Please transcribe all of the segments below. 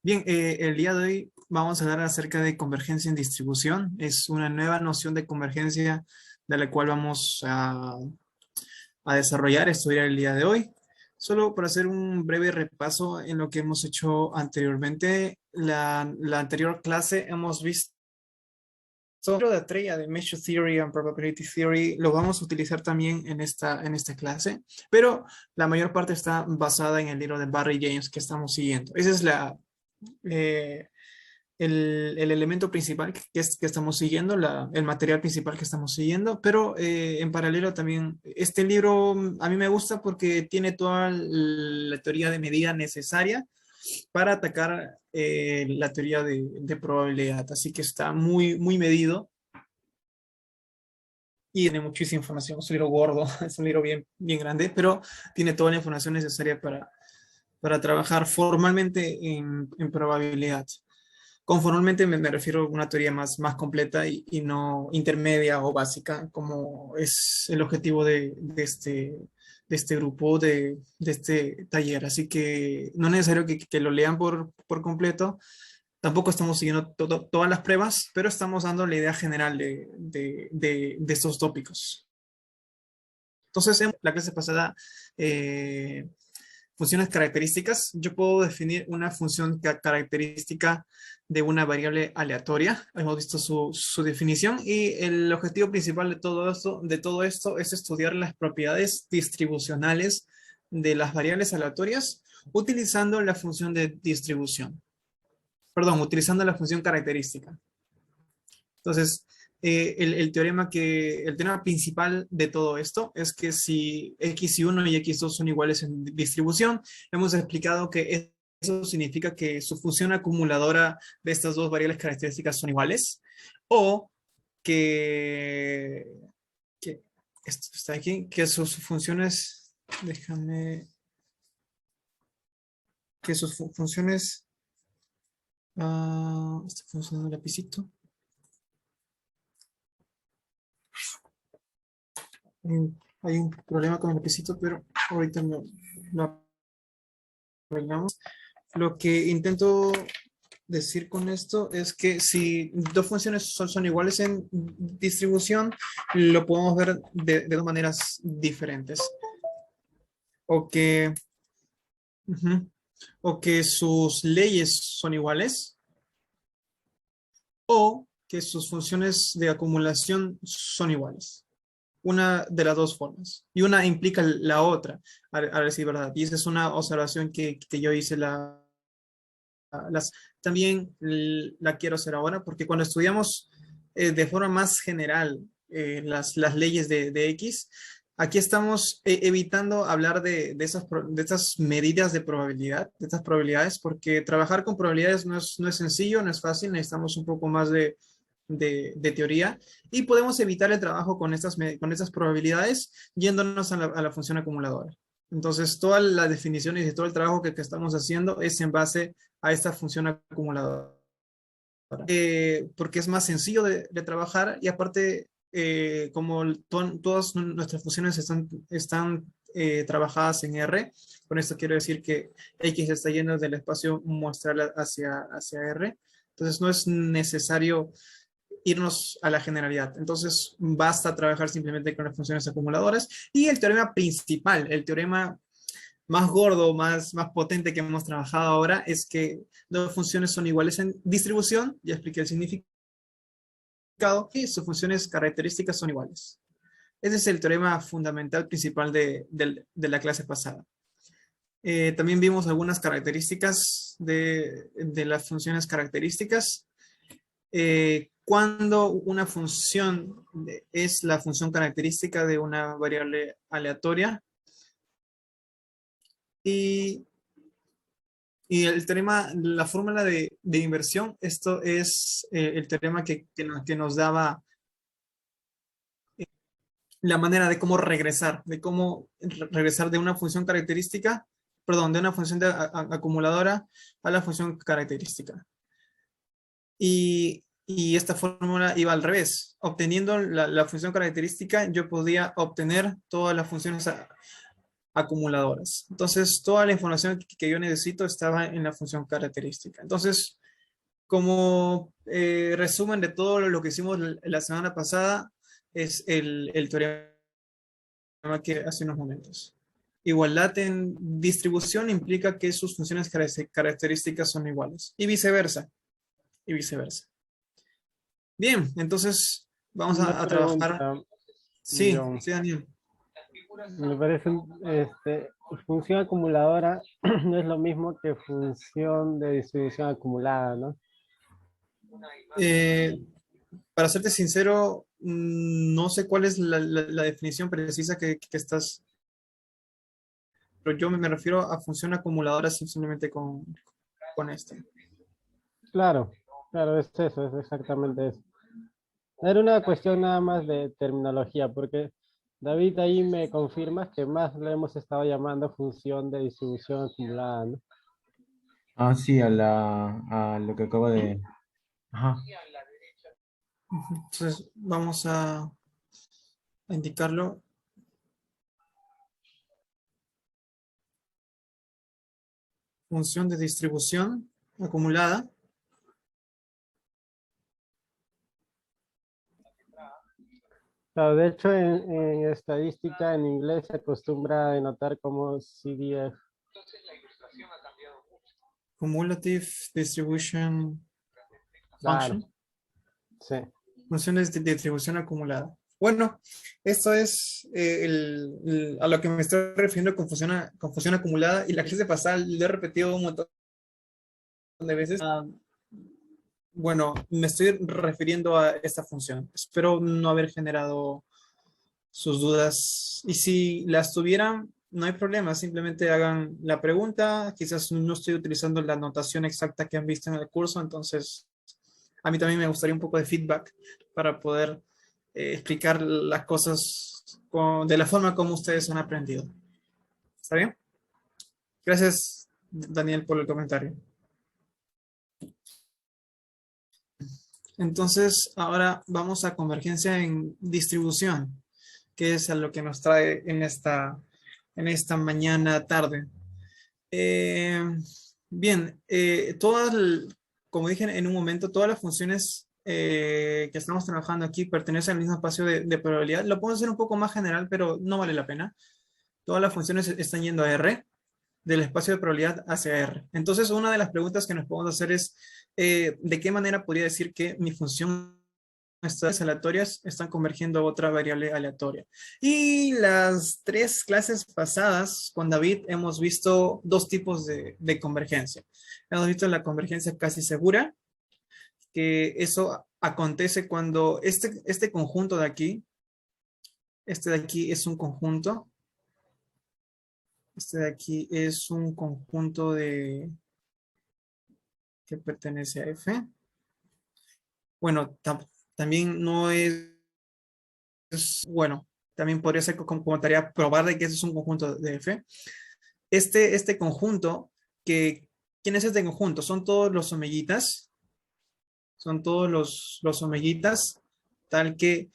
Bien, el día de hoy vamos a hablar acerca de convergencia en distribución. Es una nueva noción de convergencia de la cual vamos a desarrollar, estudiar el día de hoy. Solo para hacer un breve repaso en lo que hemos hecho anteriormente. La anterior clase hemos visto de Atreya de Measure Theory and Probability Theory. Lo vamos a utilizar también en esta clase, pero la mayor parte está basada en el libro de Barry James que estamos siguiendo. Esa es eh, el elemento principal que estamos siguiendo, el material principal que estamos siguiendo, pero en paralelo también, este libro a mí me gusta porque tiene toda la teoría de medida necesaria para atacar la teoría de probabilidad, así que está muy, muy medido y tiene muchísima información. Es un libro gordo, es un libro bien, bien grande, pero tiene toda la información necesaria para trabajar formalmente en probabilidad. Conformalmente me refiero a una teoría más completa y no intermedia o básica, como es el objetivo de este grupo, de este taller. Así que no es necesario que lo lean por completo. Tampoco estamos siguiendo todas las pruebas, pero estamos dando la idea general de estos tópicos. Entonces, en la clase pasada, funciones características, yo puedo definir una función característica de una variable aleatoria. Hemos visto su definición y el objetivo principal de todo esto es estudiar las propiedades distribucionales de las variables aleatorias utilizando la función de distribución. Perdón, utilizando la función característica. Entonces, el teorema principal de todo esto es que si x1 y x2 son iguales en distribución, hemos explicado que eso significa que su función acumuladora de estas dos variables características son iguales, o que, que esto está aquí, que sus funciones, déjame, que sus funciones, está funcionando el lapicito. Hay un problema con el lapicito, pero ahorita lo arreglamos. Lo que intento decir con esto es que si dos funciones son iguales en distribución, lo podemos ver de dos maneras diferentes. O que, ujú, o que sus leyes son iguales, o que sus funciones de acumulación son iguales. Una de las dos formas. Y una implica la otra, a decir verdad. Y esa es una observación que yo hice también la quiero hacer ahora, porque cuando estudiamos de forma más general las leyes de X, aquí estamos evitando hablar de estas medidas de probabilidad, de estas probabilidades, porque trabajar con probabilidades no es sencillo, no es fácil, necesitamos un poco más de teoría y podemos evitar el trabajo con estas probabilidades yéndonos a la función acumuladora. Entonces, todas las definiciones y todo el trabajo que estamos haciendo es en base a esta función acumuladora. Porque es más sencillo de trabajar y aparte, como todas nuestras funciones están trabajadas en R, con esto quiero decir que X está yendo del espacio muestral hacia R, entonces no es necesario irnos a la generalidad. Entonces, basta trabajar simplemente con las funciones acumuladoras y el teorema principal, el teorema más gordo, más potente que hemos trabajado ahora es que dos funciones son iguales en distribución, ya expliqué el significado, y sus funciones características son iguales. Ese es el teorema fundamental principal de la clase pasada. También vimos algunas características de las funciones características. Cuando una función es la función característica de una variable aleatoria, y el teorema, la fórmula de inversión, esto es el teorema que nos daba la manera de cómo regresar, regresar de una función característica, perdón, de una función acumuladora a la función característica. Y esta fórmula iba al revés. Obteniendo la función característica, yo podía obtener todas las funciones acumuladoras. Entonces, toda la información que yo necesito estaba en la función característica. Entonces, como resumen de todo lo que hicimos la semana pasada, es el teorema que hace unos momentos. Igualdad en distribución implica que sus funciones características son iguales y viceversa, y viceversa. Bien, entonces vamos Una a trabajar. pregunta, Sí, John. sí, Daniel. Me parece, función acumuladora no es lo mismo que función de distribución acumulada, ¿no? Eh, para serte sincero, no sé cuál es la definición precisa que estás, pero yo me refiero a función acumuladora simplemente con esto. Claro, claro, es eso, es exactamente eso. Era una cuestión nada más de terminología, porque David ahí me confirma que más le hemos estado llamando función de distribución acumulada, ¿no? Ah, sí, a lo que acabo de... Ajá. Entonces vamos a indicarlo. Función de distribución acumulada. Claro, de hecho, en estadística en inglés se acostumbra a denotar como CDF. Cumulative Distribution Claro, Function. sí. Funciones de distribución acumulada. Bueno, esto es a lo que me estoy refiriendo con función acumulada, y la clase pasada lo he repetido un montón de veces. Bueno, me estoy refiriendo a esta función. Espero no haber generado sus dudas. Y si las tuvieran, no hay problema. Simplemente hagan la pregunta. Quizás no estoy utilizando la notación exacta que han visto en el curso, entonces a mí también me gustaría un poco de feedback para poder explicar las cosas de la forma como ustedes han aprendido. ¿Está bien? Gracias, Daniel, por el comentario. Entonces, ahora vamos a convergencia en distribución, que es a lo que nos trae en esta mañana tarde. Eh, bien, como dije en un momento, todas las funciones que estamos trabajando aquí pertenecen al mismo espacio de probabilidad. Lo puedo hacer un poco más general, pero no vale la pena. Todas las funciones están yendo a R, del espacio de probabilidad hacia R. Entonces, una de las preguntas que nos podemos hacer es, ¿de qué manera podría decir que mi función estas aleatorias están convergiendo a otra variable aleatoria? Y las 3 clases pasadas con David hemos visto 2 tipos de convergencia. Hemos visto la convergencia casi segura, que eso acontece cuando este conjunto de aquí, este de aquí es un conjunto, este de aquí es un conjunto que pertenece a F. Bueno, también no bueno, también podría ser como tarea probar de que ese es un conjunto de F. Este conjunto, ¿quién es este conjunto? Son todos los omeguitas, son todos los omeguitas, tal que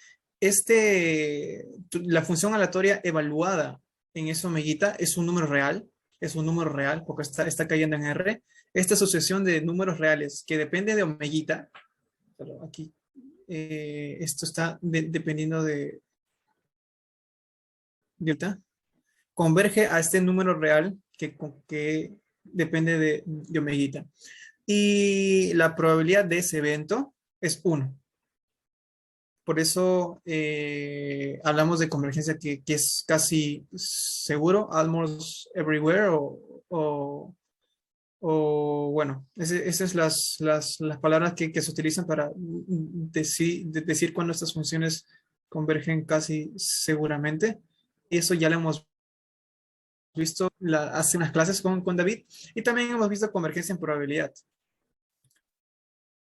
la función aleatoria evaluada en esa omeguita es un número real, porque está cayendo en R. Esta asociación de números reales que depende de omeguita, pero aquí esto está dependiendo de delta, converge a este número real que depende de omeguita. Y la probabilidad de ese evento es 1. Por eso hablamos de convergencia que es casi seguro, almost everywhere, o bueno, esas son las palabras que se utilizan para decir cuando estas funciones convergen casi seguramente. Y eso ya lo hemos visto hace unas clases con David, y también hemos visto convergencia en probabilidad.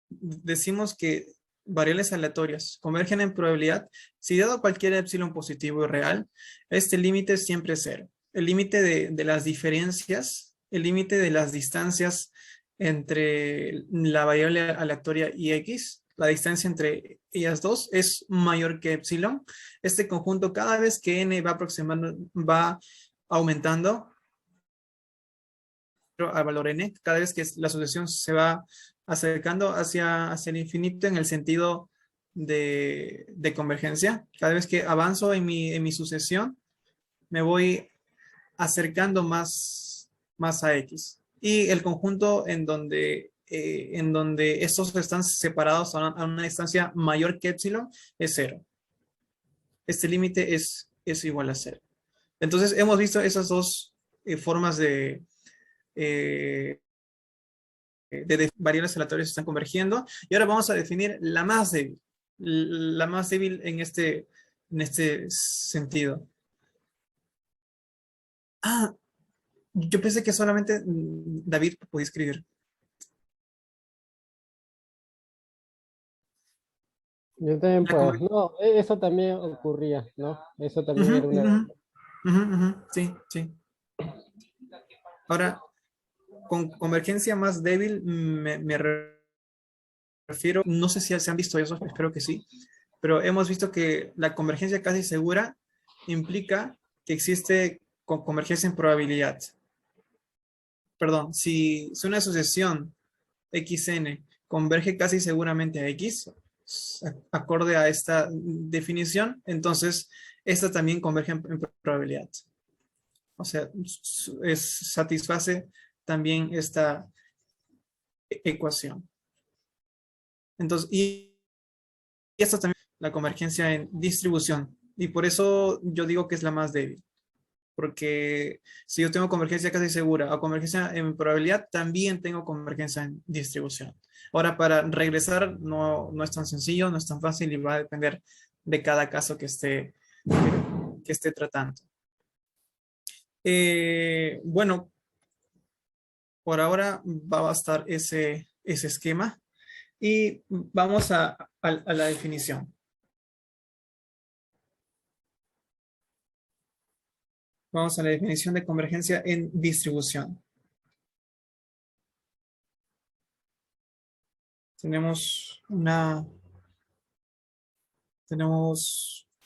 Decimos que variables aleatorias convergen en probabilidad si dado cualquier epsilon positivo y real, este límite siempre es 0. El límite de las diferencias, el límite de las distancias entre la variable aleatoria y x, la distancia entre ellas dos es mayor que epsilon. Este conjunto, cada vez que n va aproximando, va aumentando al valor n, cada vez que la sucesión se va acercando hacia el infinito en el sentido de convergencia. Cada vez que avanzo en mi sucesión, me voy acercando más a X. Y el conjunto en donde estos están separados a una distancia mayor que epsilon es 0. Este límite es igual a 0. Entonces hemos visto esas dos formas de variables aleatorias que están convergiendo. Y ahora vamos a definir la más débil. La más débil en este sentido. Ah, yo pensé que solamente David podía escribir. Yo también La puedo. conver- No, eso también ocurría, ¿no? Eso también era una... Sí, sí. Ahora, con convergencia más débil me refiero, no sé si se han visto eso, espero que sí, pero hemos visto que la convergencia casi segura implica que existe convergencia en probabilidad. Perdón, si una sucesión xn converge casi seguramente a x, acorde a esta definición, entonces esta también converge en probabilidad. O sea, satisface también esta ecuación. Entonces, y esta también la convergencia en distribución. Y por eso yo digo que es la más débil. Porque si yo tengo convergencia casi segura o convergencia en probabilidad, también tengo convergencia en distribución. Ahora, para regresar no es tan sencillo, no es tan fácil y va a depender de cada caso que esté tratando. Bueno, por ahora va a bastar ese esquema y vamos a la definición. Vamos a la definición de convergencia en distribución. Tenemos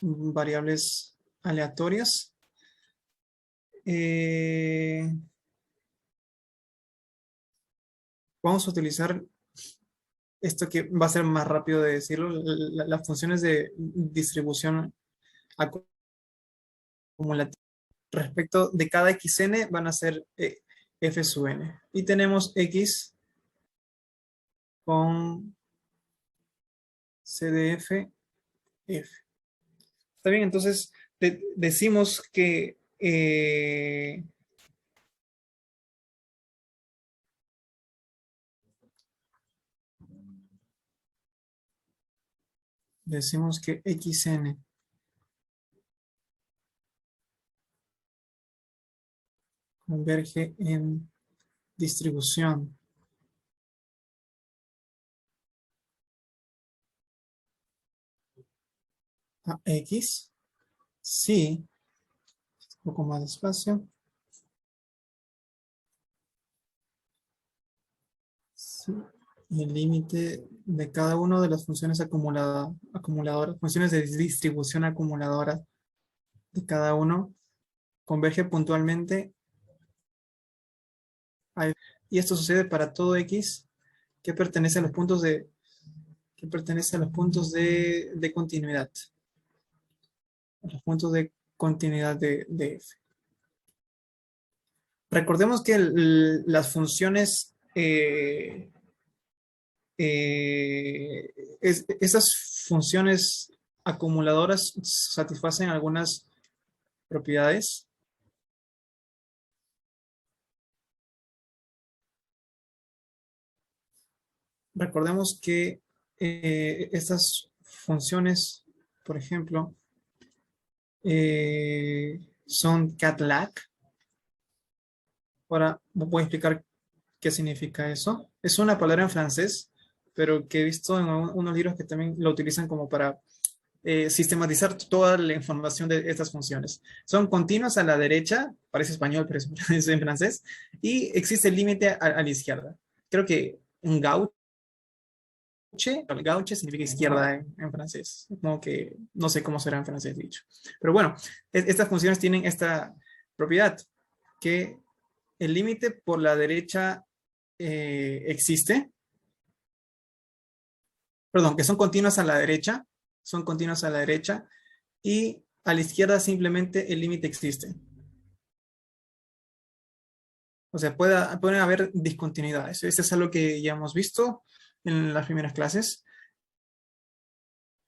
variables aleatorias. Vamos a utilizar esto que va a ser más rápido de decirlo, las funciones de distribución acumulativa. Respecto de cada xn van a ser f sub n. Y tenemos x con CDF F. Está bien, entonces decimos que xn converge en distribución a x, sí, un poco más despacio, sí, el límite de cada una de las funciones acumuladoras, funciones de distribución acumuladora de cada uno, converge puntualmente a f. Y esto sucede para todo x que pertenece a los puntos de continuidad. Los puntos de continuidad de f. Recordemos que las funciones, esas funciones acumuladoras satisfacen algunas propiedades. Recordemos que estas funciones, por ejemplo, son cat-lac. Ahora voy a explicar qué significa eso. Es una palabra en francés, pero que he visto en unos libros que también lo utilizan como para sistematizar toda la información de estas funciones. Son continuas a la derecha, parece español, pero es en francés, y existe el límite a la izquierda. Creo que un gauche significa izquierda en francés. Como que no sé cómo será en francés dicho. Pero bueno, estas funciones tienen esta propiedad, que el límite por la derecha existe, perdón, que son continuas a la derecha, y a la izquierda simplemente el límite existe. O sea, pueden haber discontinuidades. Eso es algo que ya hemos visto en las primeras clases.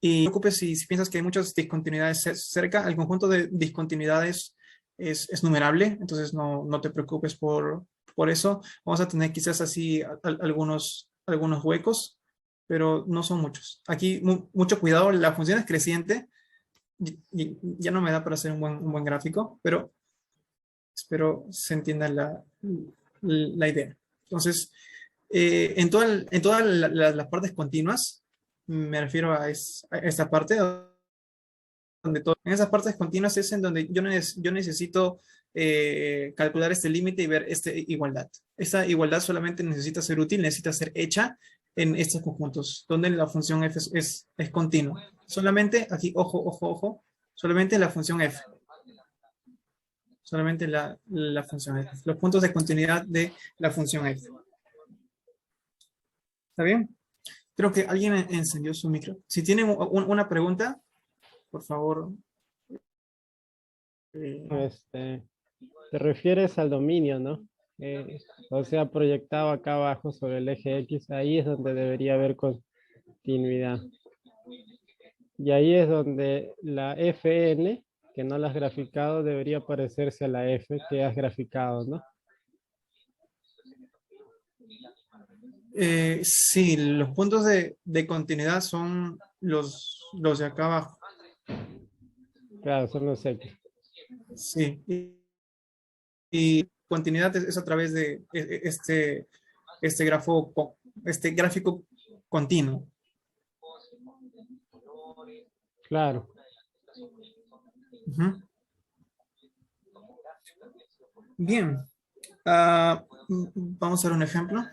Y no te preocupes si piensas que hay muchas discontinuidades cerca. El conjunto de discontinuidades es numerable, entonces no te preocupes por eso. Vamos a tener quizás así algunos huecos, pero no son muchos. Aquí mucho cuidado, la función es creciente. Ya no me da para hacer un buen gráfico, pero espero se entienda la idea. Entonces, en todas las partes continuas, me refiero a esta parte, en esas partes continuas es en donde yo necesito calcular este límite y ver esta igualdad. Esta igualdad solamente necesita ser útil, necesita ser hecha en estos conjuntos, donde la función f es continua. Solamente, aquí, ojo, solamente la función f. Solamente la función f. Los puntos de continuidad de la función f. ¿Está bien? Creo que alguien encendió su micro. Si tienen una pregunta, por favor. Te refieres al dominio, ¿no? O sea, proyectado acá abajo sobre el eje X, ahí es donde debería haber continuidad. Y ahí es donde la Fn, que no la has graficado, debería parecerse a la F que has graficado, ¿no? Sí, los puntos de continuidad son los de acá abajo. Claro, son los X. Sí. Y continuidad es a través de este gráfico continuo. Claro. Uh-huh. Bien. Vamos a ver un ejemplo.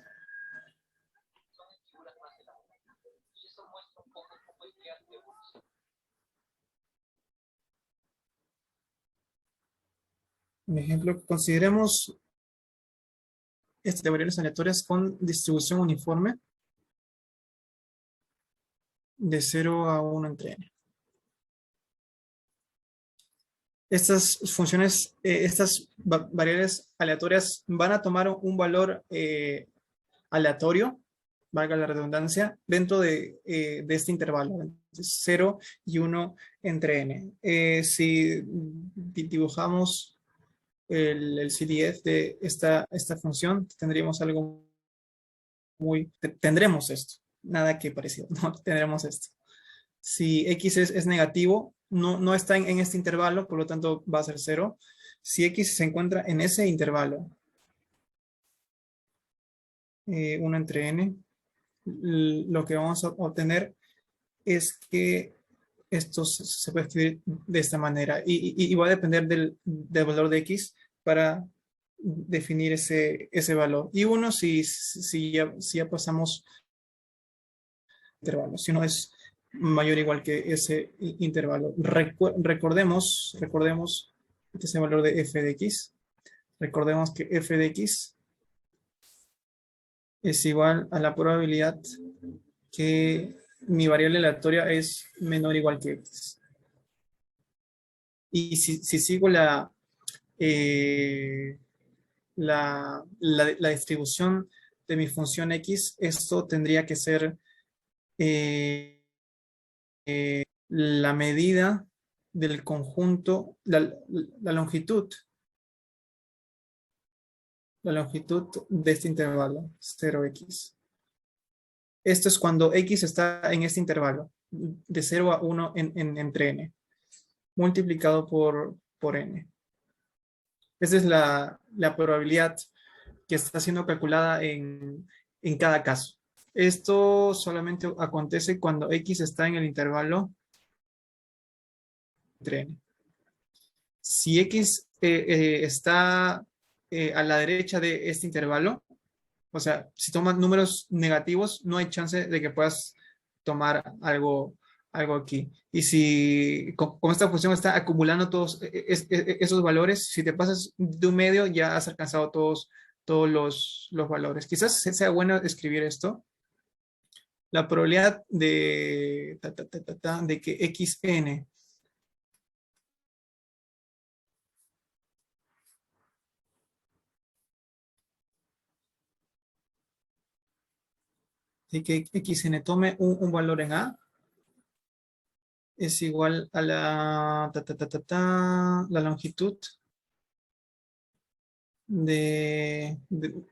Un ejemplo, consideremos estas variables aleatorias con distribución uniforme de 0 a 1 entre n. Estas funciones, estas variables aleatorias van a tomar un valor aleatorio, valga la redundancia, dentro de este intervalo, 0 y 1 entre n. Si dibujamos el CDF de esta función, tendríamos algo tendremos esto, nada que parecido, no, tendremos esto. Si x es negativo, no está en este intervalo, por lo tanto va a ser 0. Si x se encuentra en ese intervalo, 1 entre n, lo que vamos a obtener es que esto se puede escribir de esta manera y va a depender del valor de x para definir ese valor. Y 1 si ya pasamos intervalo, si no es mayor o igual que ese intervalo. Recordemos este es el valor de f de x. Recordemos que f de x es igual a la probabilidad que mi variable aleatoria es menor o igual que x. Y si sigo la distribución de mi función x, esto tendría que ser la medida del conjunto, la longitud de este intervalo, 0x. Esto es cuando x está en este intervalo, de 0 a 1 entre n, multiplicado por n. Esa es la probabilidad que está siendo calculada en cada caso. Esto solamente acontece cuando x está en el intervalo entre n. Si x está a la derecha de este intervalo, o sea, si tomas números negativos, no hay chance de que puedas tomar algo algo aquí. Y si con esta función está acumulando todos esos valores, si te pasas de un medio ya has alcanzado todos los valores. Quizás sea bueno escribir esto. La probabilidad de que xn de que xn tome un valor en A es igual a la longitud de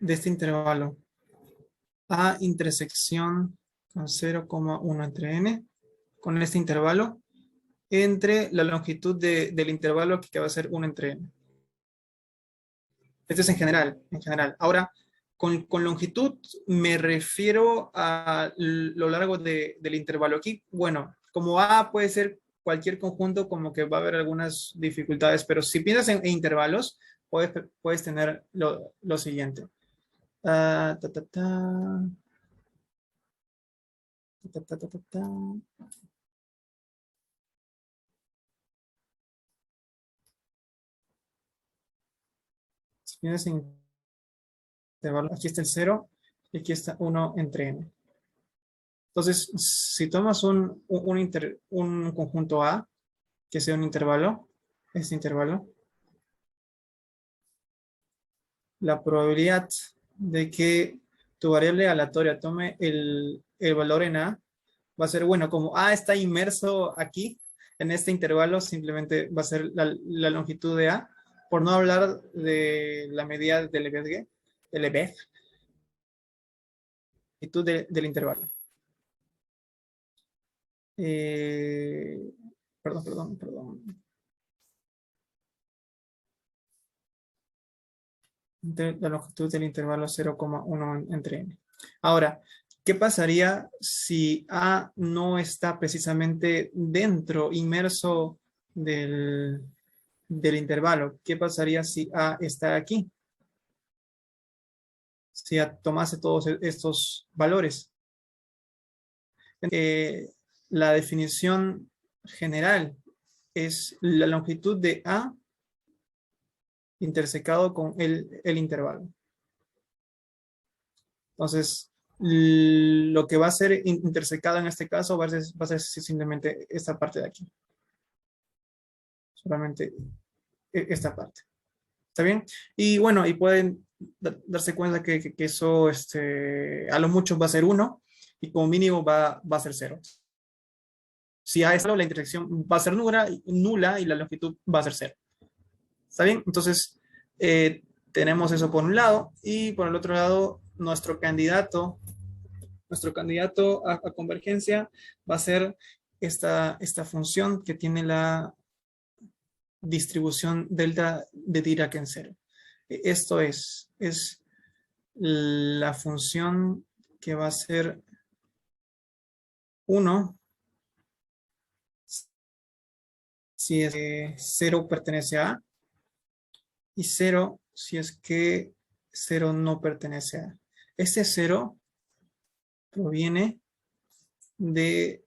este intervalo. A intersección con 0,1 entre n, con este intervalo, entre la longitud del intervalo que va a ser 1 entre n. Esto es en general, en general. Ahora, con longitud me refiero a lo largo del intervalo. Aquí, bueno, como A puede ser cualquier conjunto, como que va a haber algunas dificultades, pero si piensas en intervalos, puedes tener lo siguiente. Ah, ta, ta, ta, ta, ta, ta, ta, ta. Si piensas en intervalo, aquí está el 0 y aquí está 1 entre n. Entonces, si tomas un conjunto A, que sea un intervalo, este intervalo, la probabilidad de que tu variable aleatoria tome el valor en A va a ser, bueno, como A está inmerso aquí, en este intervalo, simplemente va a ser la longitud de A, por no hablar de la medida del Lebesgue, longitud del intervalo. Eh, perdón. La longitud del intervalo 0,1 entre n. Ahora, ¿qué pasaría si A no está precisamente dentro, inmerso del intervalo? ¿Qué pasaría si A está aquí? Si A tomase todos estos valores. La definición general es la longitud de A intersecado con el intervalo. Entonces, lo que va a ser intersecado en este caso va a ser simplemente esta parte de aquí. Solamente esta parte. ¿Está bien? Y bueno, y pueden darse cuenta que eso a lo mucho va a ser 1 y como mínimo va a ser 0. Si A es 0, la intersección va a ser nula y la longitud va a ser 0. ¿Está bien? Entonces, tenemos eso por un lado y por el otro lado, nuestro candidato a convergencia va a ser esta función que tiene la distribución delta de Dirac en 0. Esto es la función que va a ser 1 si es que 0 pertenece a A y 0 si es que 0 no pertenece a A. Este 0 proviene de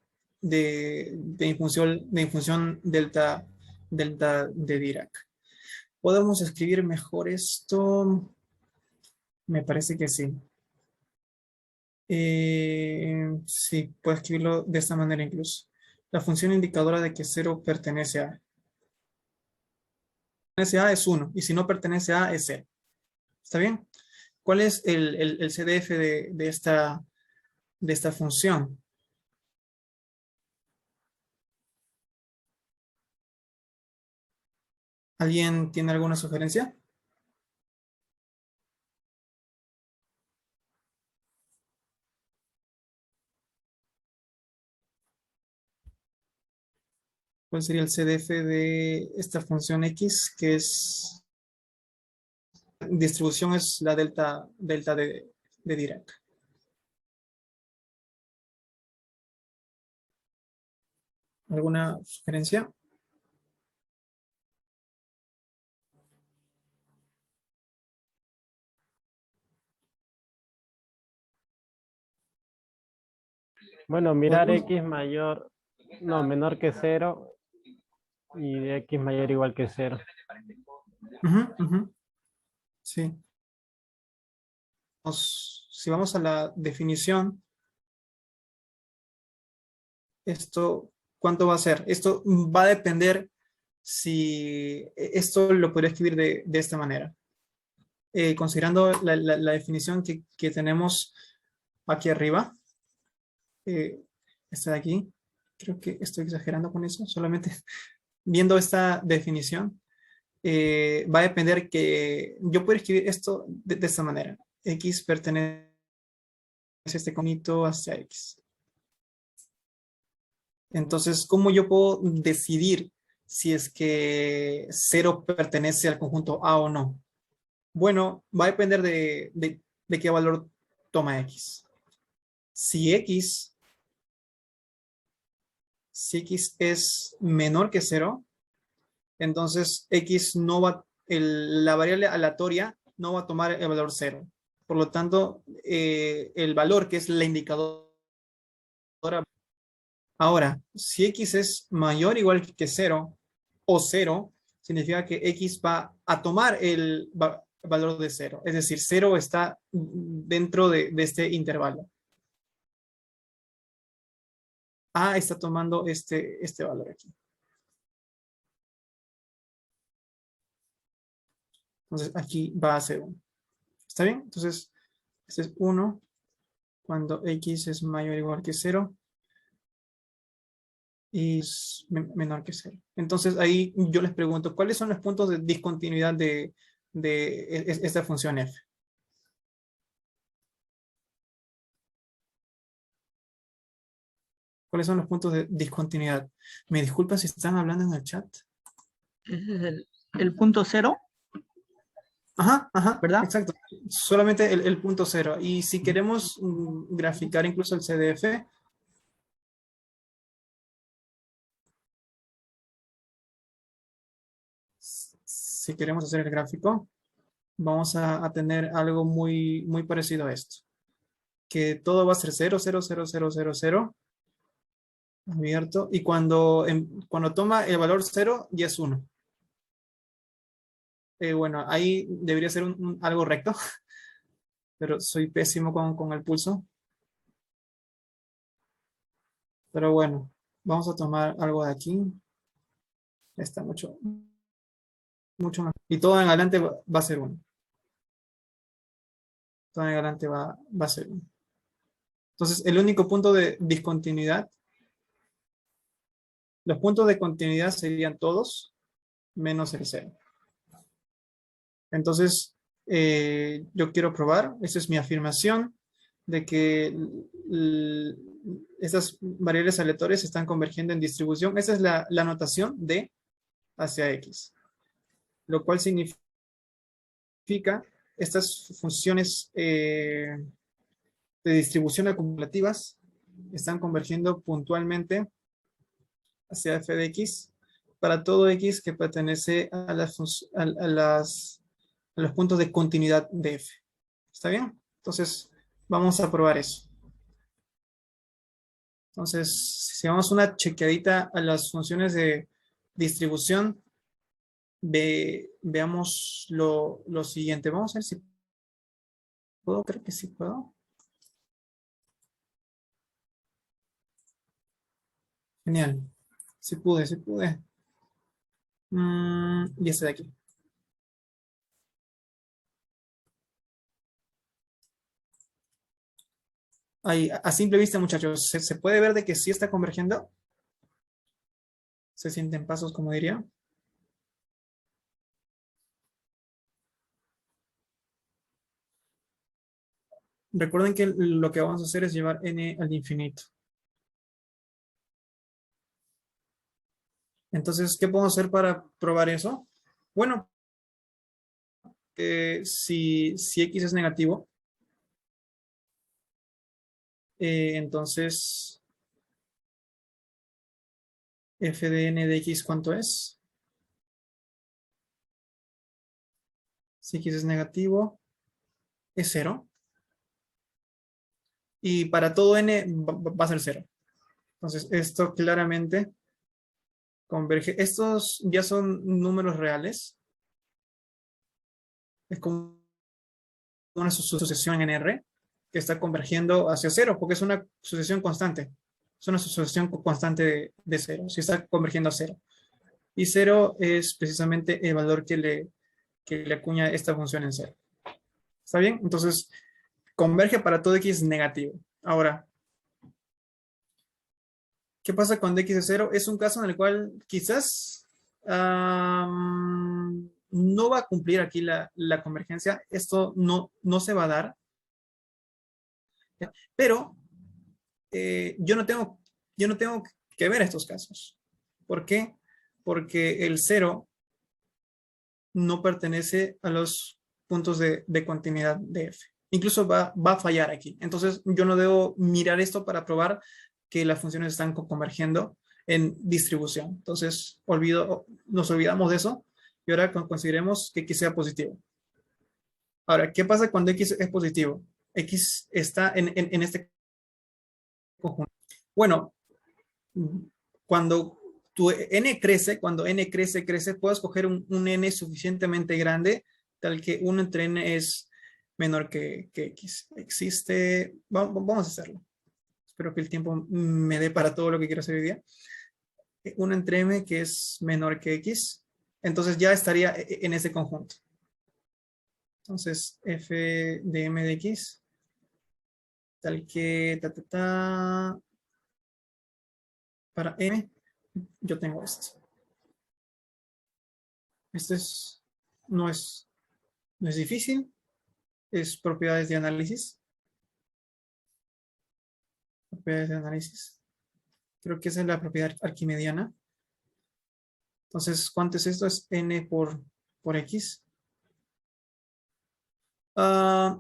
infunción delta de Dirac. ¿Podemos escribir mejor esto? Me parece que sí. Sí, puedo escribirlo de esta manera incluso. La función indicadora de que 0 pertenece a. Pertenece a es 1 y si no pertenece a es 0. ¿Está bien? ¿Cuál es el CDF de esta función? ¿Alguien tiene alguna sugerencia? ¿Cuál sería el CDF de esta función X? Que es, distribución es la delta de Dirac. ¿Alguna sugerencia? Bueno, mirar ¿Podemos? X mayor No, menor que cero y de x mayor o igual que cero. Ujú, ujú. Sí. Si vamos a la definición, esto, ¿cuánto va a ser? Esto va a depender si esto lo podría escribir de esta manera. Considerando la definición que tenemos aquí arriba, esta de aquí, creo que estoy exagerando con eso, solamente viendo esta definición, va a depender que yo puedo escribir esto de esta manera. X pertenece a este conito hacia X. Entonces, ¿cómo yo puedo decidir si es que cero pertenece al conjunto A o no? Bueno, va a depender de qué valor toma X. Si X, si X es menor que cero, entonces X no va, la variable aleatoria no va a tomar el valor cero. Por lo tanto, el valor que es la indicadora. Ahora, si X es mayor o igual que cero o cero, significa que X va a tomar el valor de cero. Es decir, cero está dentro de este intervalo. A está tomando este valor aquí. Entonces, aquí va a ser 1. ¿Está bien? Entonces, este es 1 cuando X es mayor o igual que 0 y es menor que 0. Entonces, ahí yo les pregunto, ¿cuáles son los puntos de discontinuidad de esta función f? ¿Cuáles son los puntos de discontinuidad? Me disculpan si están hablando en el chat. Ese es el punto cero, Ajá, ¿verdad? exacto. Solamente el punto cero. Y si queremos graficar incluso el CDF, si queremos hacer el gráfico, vamos a tener algo muy parecido a esto. Que todo va a ser 0, 0, 0, 0, 0, 0, abierto. Y cuando toma el valor 0, ya es 1. Bueno, ahí debería ser algo recto, pero soy pésimo con el pulso. Pero bueno, vamos a tomar algo de aquí. Está mucho más. Y todo en adelante va a ser 1. Todo en adelante va a ser 1. Entonces, el único punto de discontinuidad, los puntos de continuidad serían todos menos el 0. Entonces, yo quiero probar, esa es mi afirmación, de que estas variables aleatorias están convergiendo en distribución. Esa es la notación de hacia X, lo cual significa estas funciones de distribución acumulativas están convergiendo puntualmente hacia f de x para todo x que pertenece a los puntos de continuidad de f. ¿Está bien? Entonces, vamos a probar eso. Entonces, si damos una chequeadita a las funciones de distribución, veamos lo siguiente. Vamos a ver si puedo, creo que sí puedo. Genial. Sí pude, sí pude. Y este de aquí. Ahí, a simple vista, muchachos, ¿se puede ver de que sí está convergiendo? ¿Se sienten pasos, como diría? Recuerden que lo que vamos a hacer es llevar n al infinito. Entonces, ¿qué podemos hacer para probar eso? Bueno, si x es negativo, entonces f de n de x, ¿cuánto es? Si x es negativo, es 0. Y para todo n va a ser 0. Entonces, esto claramente converge. Estos ya son números reales. Es como una sucesión en R que está convergiendo hacia cero, porque es una sucesión constante. Es una sucesión constante de cero, si está convergiendo a cero. Y cero es precisamente el valor que le acuña esta función en cero. ¿Está bien? Entonces, converge para todo x negativo. Ahora, ¿qué pasa cuando x es cero? Es un caso en el cual quizás no va a cumplir aquí la convergencia. Esto no se va a dar. Pero yo no tengo que ver estos casos. ¿Por qué? Porque el cero no pertenece a los puntos de continuidad de f. Incluso va a fallar aquí. Entonces, yo no debo mirar esto para probar que las funciones están convergiendo en distribución. Entonces, nos olvidamos de eso y ahora consideremos que x sea positivo. Ahora, ¿qué pasa cuando x es positivo? X está en este conjunto. Bueno, cuando cuando n crece, puedo escoger un n suficientemente grande, tal que 1 entre n es menor que x. Existe, vamos a hacerlo. Espero que el tiempo me dé para todo lo que quiero hacer hoy día. 1 entre m que es menor que x, entonces ya estaría en ese conjunto. Entonces, f de m de x, tal que para m, yo tengo esto. Este no es difícil, es propiedades de análisis. Propiedades de análisis. Creo que esa es la propiedad arquimediana. Entonces, ¿cuánto es esto? Es n por x.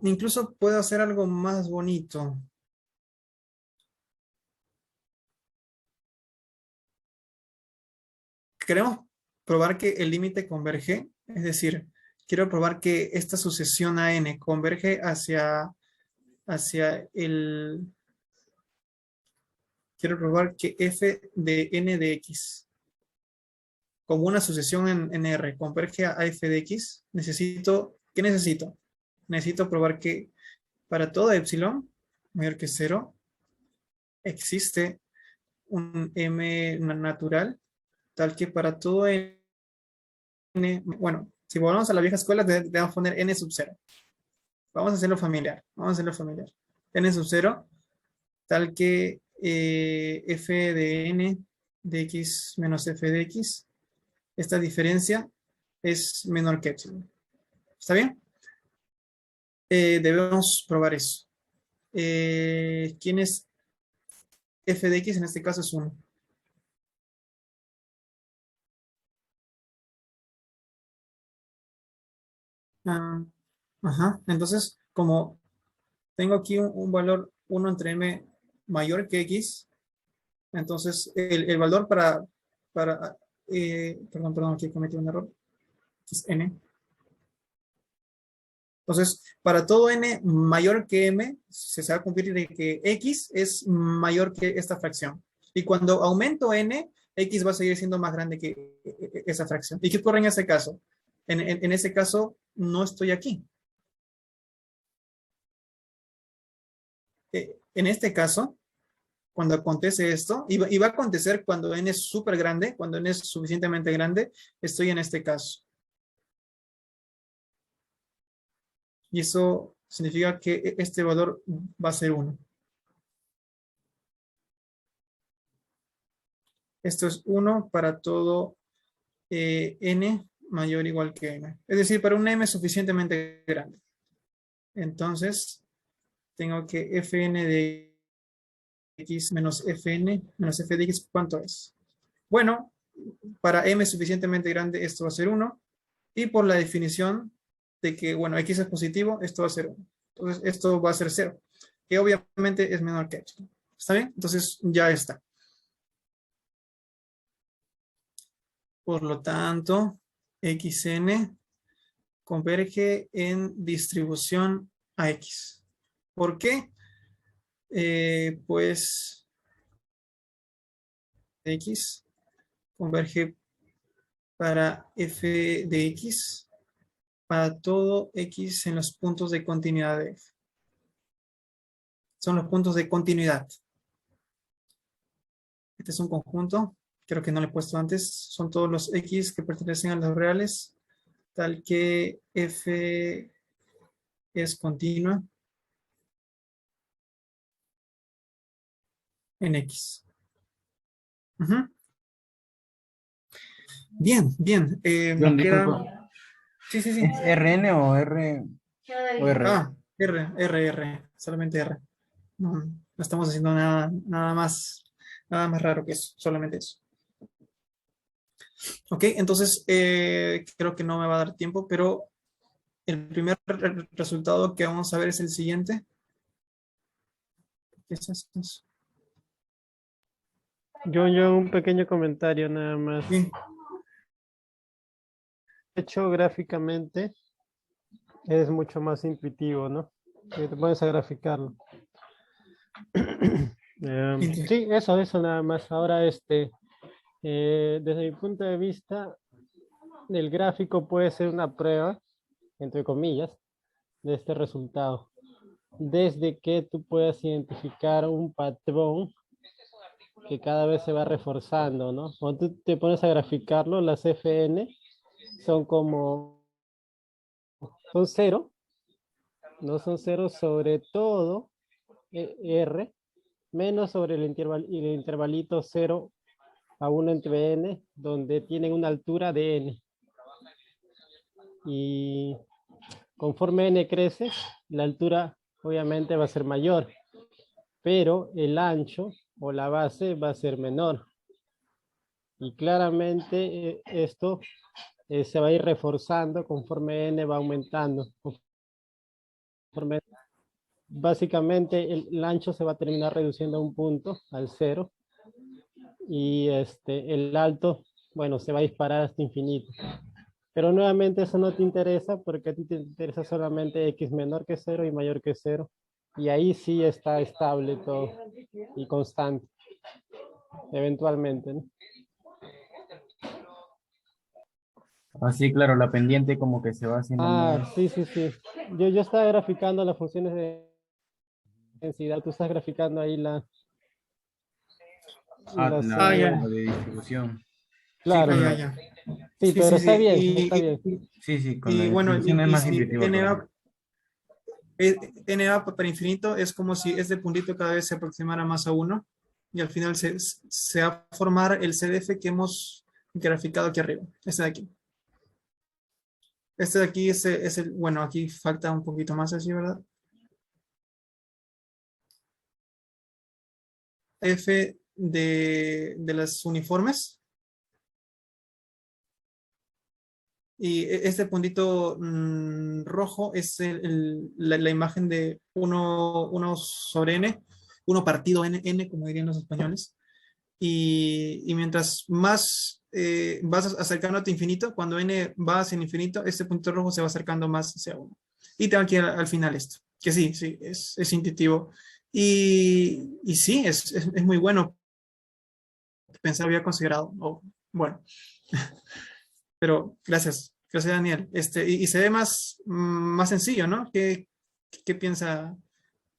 Incluso puedo hacer algo más bonito. Queremos probar que el límite converge, es decir, quiero probar que esta sucesión a n converge hacia el... Quiero probar que f de n de x, como una sucesión en R, converge a f de x. ¿Qué necesito? Necesito probar que para todo epsilon mayor que 0 existe un m natural, tal que para todo n, bueno, si volvamos a la vieja escuela, debemos poner n sub 0. Vamos a hacerlo familiar. N sub 0, tal que f de n de x menos f de x, esta diferencia es menor que epsilon. ¿Está bien? Debemos probar eso. ¿Quién es f de x? En este caso es 1. Entonces, como tengo aquí un valor 1 entre m mayor que x, entonces el valor perdón, aquí cometí un error, es n. Entonces, para todo n mayor que m, se va a cumplir de que x es mayor que esta fracción. Y cuando aumento n, x va a seguir siendo más grande que esa fracción. ¿Y qué ocurre en ese caso? En ese caso, no estoy aquí. En este caso, cuando acontece esto, y va a acontecer cuando n es súper grande, cuando n es suficientemente grande, estoy en este caso. Y eso significa que este valor va a ser 1. Esto es 1 para todo n mayor o igual que m. Es decir, para un m suficientemente grande. Entonces, tengo que fn de x menos fn menos f de x, ¿cuánto es? Bueno, para m suficientemente grande esto va a ser 1. Y por la definición de que, bueno, x es positivo, esto va a ser 1. Entonces, esto va a ser 0. Que obviamente es menor que epsilon. ¿Está bien? Entonces, ya está. Por lo tanto, xn converge en distribución a x. ¿Por qué? Pues de X converge para f de X para todo X en los puntos de continuidad de F. Son los puntos de continuidad. Este es un conjunto, creo que no lo he puesto antes, son todos los X que pertenecen a los reales, tal que F es continua en X. Ujú. Bien, bien. John, Nos queda... disculpa, Sí, sí, sí. ¿es RN o R o R? Ah, R, solamente R. No, no estamos haciendo nada más raro que eso, solamente eso. Ok, entonces creo que no me va a dar tiempo, pero el primer resultado que vamos a ver es el siguiente. ¿Qué es esto? Yo un pequeño comentario nada más. Sí, Hecho gráficamente es mucho más intuitivo, ¿no? Que te pones a graficarlo. Sí, eso nada más. Ahora desde mi punto de vista, el gráfico puede ser una prueba, entre comillas, de este resultado. Desde que tú puedas identificar un patrón que cada vez se va reforzando, ¿no? Cuando tú te pones a graficarlo, las FN son son cero, no son cero sobre todo R, menos sobre el intervalito 0 a 1 entre n, donde tienen una altura de n. Y conforme n crece, la altura obviamente va a ser mayor, pero el ancho o la base va a ser menor. Y claramente esto se va a ir reforzando conforme n va aumentando. Básicamente el ancho se va a terminar reduciendo a un punto, al 0, y el alto, bueno, se va a disparar hasta infinito. Pero nuevamente eso no te interesa porque a ti te interesa solamente x menor que 0 y mayor que 0. Y ahí sí está estable todo y constante, eventualmente, ¿no? Así, claro, la pendiente como que se va haciendo más. Sí. Yo estaba graficando las funciones de densidad, tú estás graficando ahí las ya. Lo de distribución. Sí, claro, Ya. sí, Sí, pero sí, está sí. bien, está bien. sí, con la Y bueno, distribución es y más si intuitivo todo. N va para infinito, es como si este puntito cada vez se aproximara más a 1 y al final se va a formar el CDF que hemos graficado aquí arriba, este de aquí. Este de aquí es el, bueno, aquí falta un poquito más así, ¿verdad? F de las uniformes. Y este puntito rojo es la imagen de 1 sobre n, 1 partido n, como dirían los españoles. Y mientras más vas acercándote a infinito, cuando n va hacia el infinito, este punto rojo se va acercando más hacia 1. Y tengo aquí al final esto, que sí, es intuitivo. Y sí, es muy bueno. Pensar había considerado. Bueno, pero gracias Daniel. Y se ve más sencillo, ¿no? ¿Qué piensa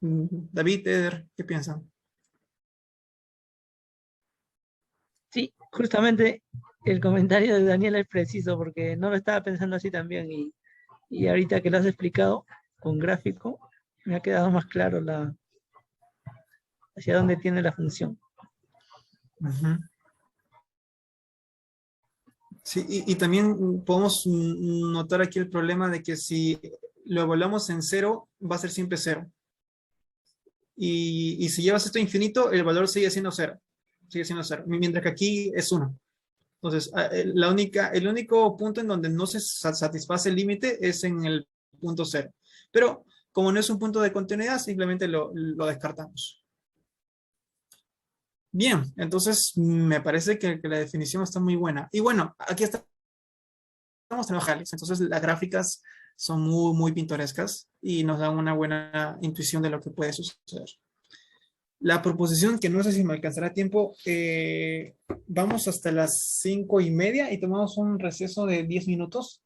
David, Eder? ¿Qué piensan? Sí, justamente el comentario de Daniel es preciso porque no lo estaba pensando así también y ahorita que lo has explicado con gráfico, me ha quedado más claro hacia dónde tiene la función. Ujú. Sí, y también podemos notar aquí el problema de que si lo evaluamos en 0, va a ser siempre 0. Y si llevas esto a infinito, el valor sigue siendo 0. Sigue siendo 0. Mientras que aquí es 1. Entonces, el único punto en donde no se satisface el límite es en el punto 0. Pero como no es un punto de continuidad, simplemente lo descartamos. Bien, entonces me parece que la definición está muy buena. Y bueno, aquí estamos trabajando. Entonces las gráficas son muy pintorescas y nos dan una buena intuición de lo que puede suceder. La proposición, que no sé si me alcanzará tiempo, vamos hasta las 5:30 y tomamos un receso de 10 minutos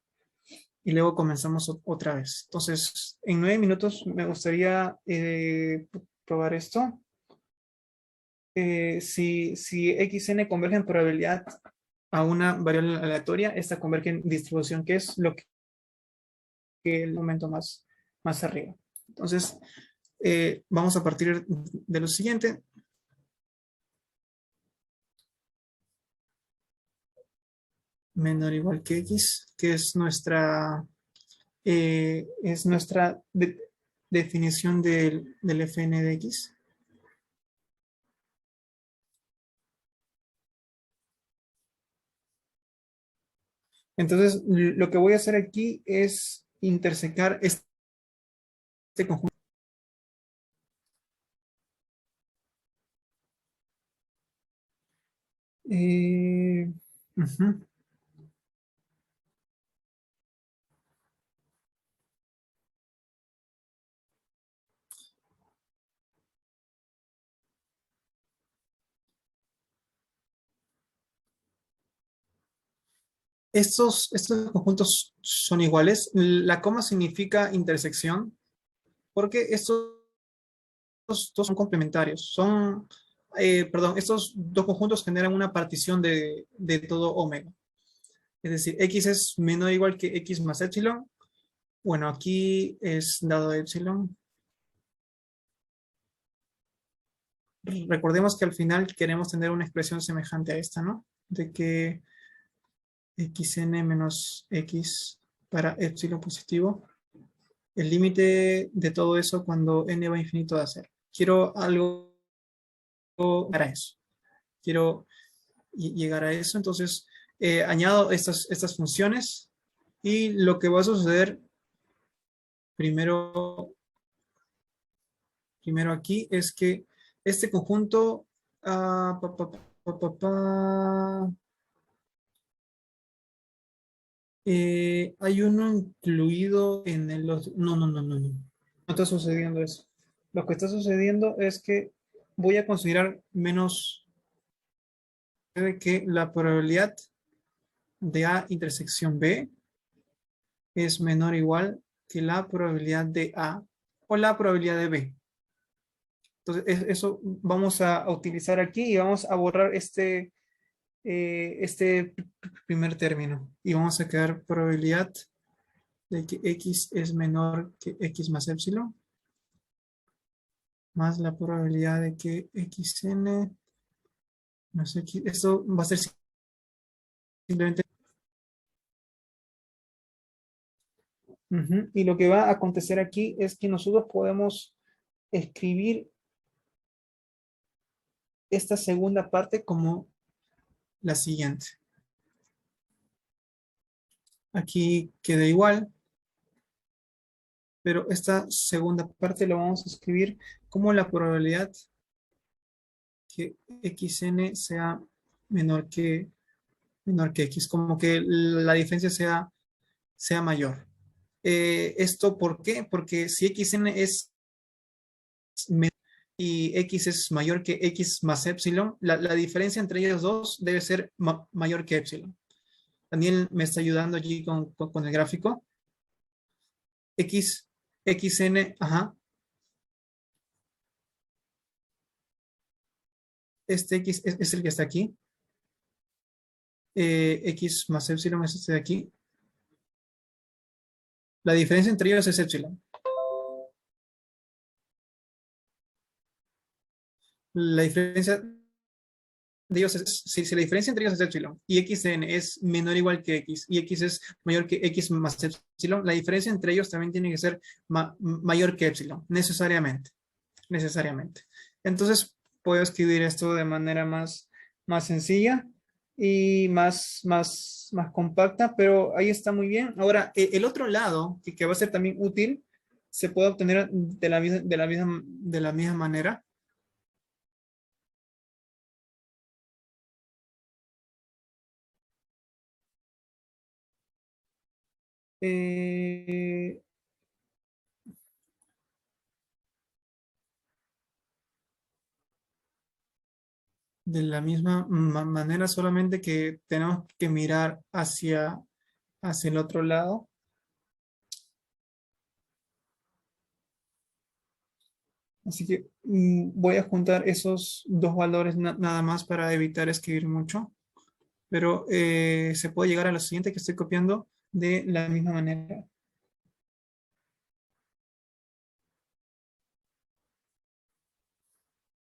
y luego comenzamos otra vez. Entonces, en 9 minutos me gustaría probar esto. Si xn converge en probabilidad a una variable aleatoria, esta converge en distribución, que es lo que el momento más arriba. Entonces, vamos a partir de lo siguiente. Menor o igual que x, que es nuestra definición del fn de x. Entonces, lo que voy a hacer aquí es intersecar este conjunto. Ujú. Estos conjuntos son iguales. La coma significa intersección, porque estos dos son complementarios. Perdón, estos dos conjuntos generan una partición de todo omega. Es decir, x es menor o igual que x más epsilon. Bueno, aquí es dado epsilon. Recordemos que al final queremos tener una expresión semejante a esta, ¿no? De que xn menos x para epsilon positivo. El límite de todo eso cuando n va a infinito va a ser. Quiero algo para eso. Quiero llegar a eso. Entonces, añado estas funciones y lo que va a suceder primero aquí es que este conjunto hay uno incluido en el otro. No, no, no, no, no. No está sucediendo eso. Lo que está sucediendo es que voy a considerar menos de que la probabilidad de A intersección B es menor o igual que la probabilidad de A o la probabilidad de B. Entonces, eso vamos a utilizar aquí y vamos a borrar este primer término. Y vamos a quedar probabilidad de que x es menor que x más epsilon, más la probabilidad de que xn, no sé, esto va a ser simplemente. Y lo que va a acontecer aquí es que nosotros podemos escribir esta segunda parte como la siguiente. Aquí queda igual, pero esta segunda parte lo vamos a escribir como la probabilidad que xn sea menor que, x, como que la diferencia sea mayor. ¿Esto por qué? Porque si xn es menor y x es mayor que x más epsilon, la diferencia entre ellos dos debe ser mayor que epsilon. Daniel me está ayudando allí con el gráfico. Xn, ajá. Este x es el que está aquí. X más epsilon es este de aquí. La diferencia entre ellos es epsilon. La diferencia de ellos si la diferencia entre ellos es epsilon y xn es menor o igual que x y x es mayor que x más epsilon, la diferencia entre ellos también tiene que ser mayor que epsilon, necesariamente. Entonces, puedo escribir esto de manera más sencilla y más compacta, pero ahí está muy bien. Ahora, el otro lado, que va a ser también útil, se puede obtener de la misma manera. Eh, De la misma manera, solamente que tenemos que mirar hacia el otro lado. Así que voy a juntar esos dos valores nada más para evitar escribir mucho. Pero se puede llegar a lo siguiente que estoy copiando de la misma manera.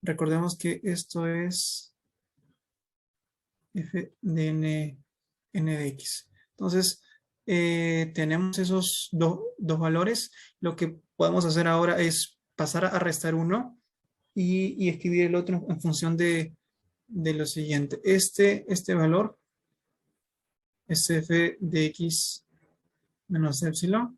Recordemos que esto es f de n de x. Entonces, tenemos esos dos valores. Lo que podemos hacer ahora es pasar a restar uno y escribir el otro en función de lo siguiente. Este valor es f de x menos epsilon.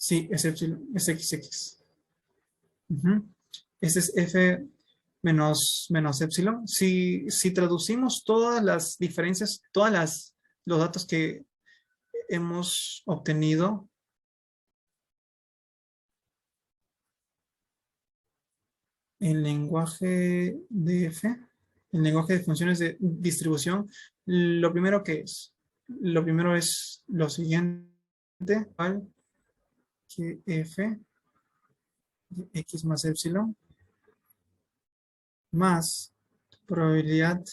Sí, es epsilon, es XX. Este es f menos epsilon. Si traducimos todas las diferencias, los datos que hemos obtenido en lenguaje de f, en lenguaje de funciones de distribución, lo primero es lo siguiente, igual que f de x más epsilon más probabilidad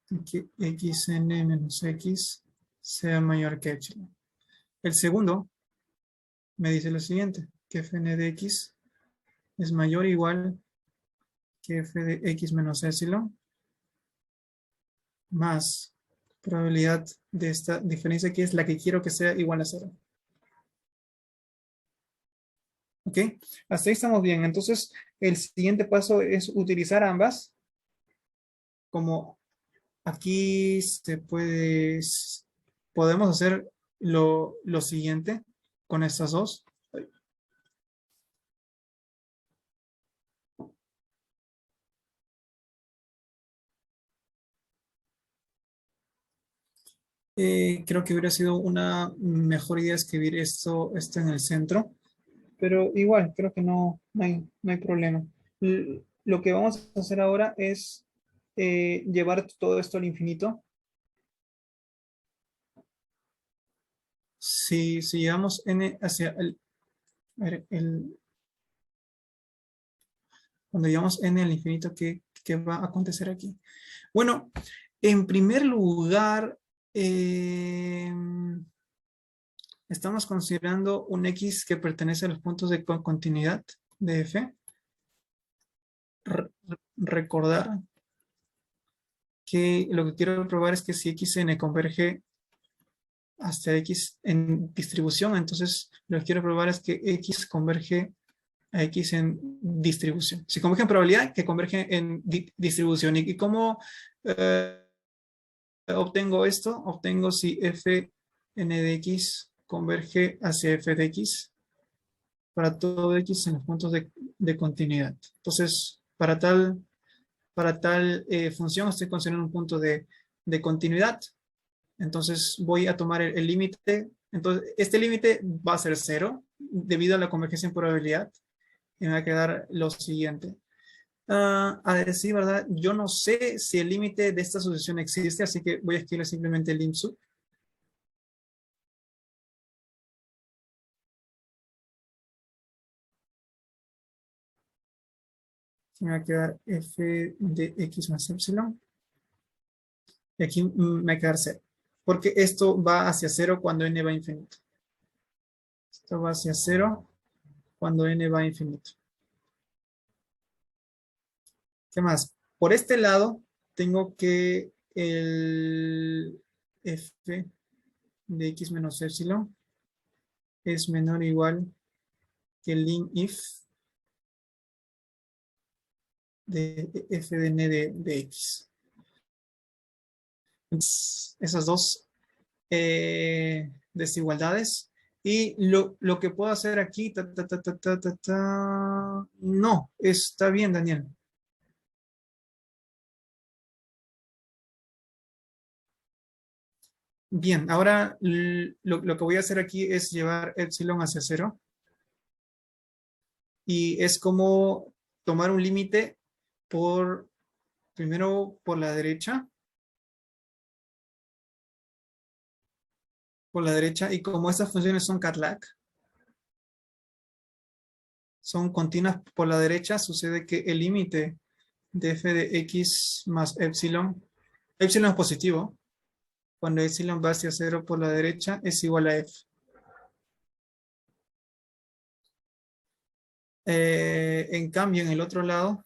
de que xn menos x sea mayor que epsilon. El segundo me dice lo siguiente, que fn de x es mayor o igual que f de x menos epsilon más probabilidad de esta diferencia que es la que quiero que sea igual a 0. ¿Ok? Hasta ahí estamos bien. Entonces, el siguiente paso es utilizar ambas. Como aquí podemos hacer lo siguiente con estas dos. Creo que hubiera sido una mejor idea escribir esto en el centro, pero igual, creo que no hay problema. Lo que vamos a hacer ahora es llevar todo esto al infinito. Si llevamos n hacia a ver, cuando llevamos n al infinito, ¿qué va a acontecer aquí? Bueno, en primer lugar, estamos considerando un x que pertenece a los puntos de continuidad de f. Recordar que lo que quiero probar es que si xn converge hasta x en distribución, entonces lo que quiero probar es que x converge a x en distribución. Si converge en probabilidad, que converge en distribución. ¿Y cómo obtengo esto? Obtengo si f n de x converge hacia f de x para todo x en los puntos de continuidad. Entonces, para tal función estoy considerando un punto de continuidad. Entonces voy a tomar el límite. Entonces, este límite va a ser 0 debido a la convergencia en probabilidad. Y me va a quedar lo siguiente. A decir verdad, yo no sé si el límite de esta sucesión existe, así que voy a escribir simplemente el lim_sub. Me va a quedar f de x más epsilon. Y aquí me va a quedar 0. Porque esto va hacia 0 cuando n va a infinito. Esto va hacia 0 cuando n va a infinito. ¿Qué más? Por este lado, tengo que el f de x menos epsilon es menor o igual que el lim if de f de n de x. Entonces, esas dos desigualdades. Y lo que puedo hacer aquí, no, está bien, Daniel. Bien, ahora lo que voy a hacer aquí es llevar epsilon hacia 0. Y es como tomar un límite primero por la derecha. Por la derecha. Y como estas funciones son Catlac, son continuas por la derecha, sucede que el límite de f de x más epsilon es positivo, cuando epsilon va hacia 0 por la derecha, es igual a f. En cambio, en el otro lado,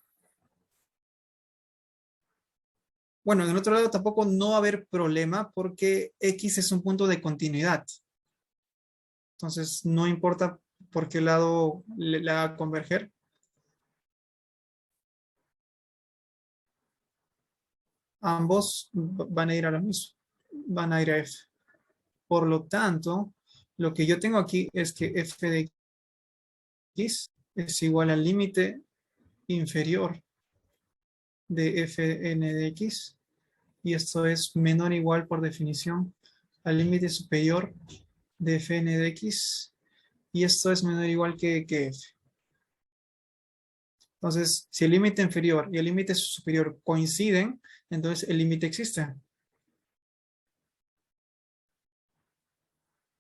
bueno, en el otro lado tampoco no va a haber problema porque x es un punto de continuidad. Entonces, no importa por qué lado la haga converger. Ambos van a ir a lo mismo, van a ir a f. Por lo tanto, lo que yo tengo aquí es que f de x es igual al límite inferior de fn de x, y esto es menor o igual por definición al límite superior de fn de x, y esto es menor o igual que f. Entonces, si el límite inferior y el límite superior coinciden, entonces el límite existe.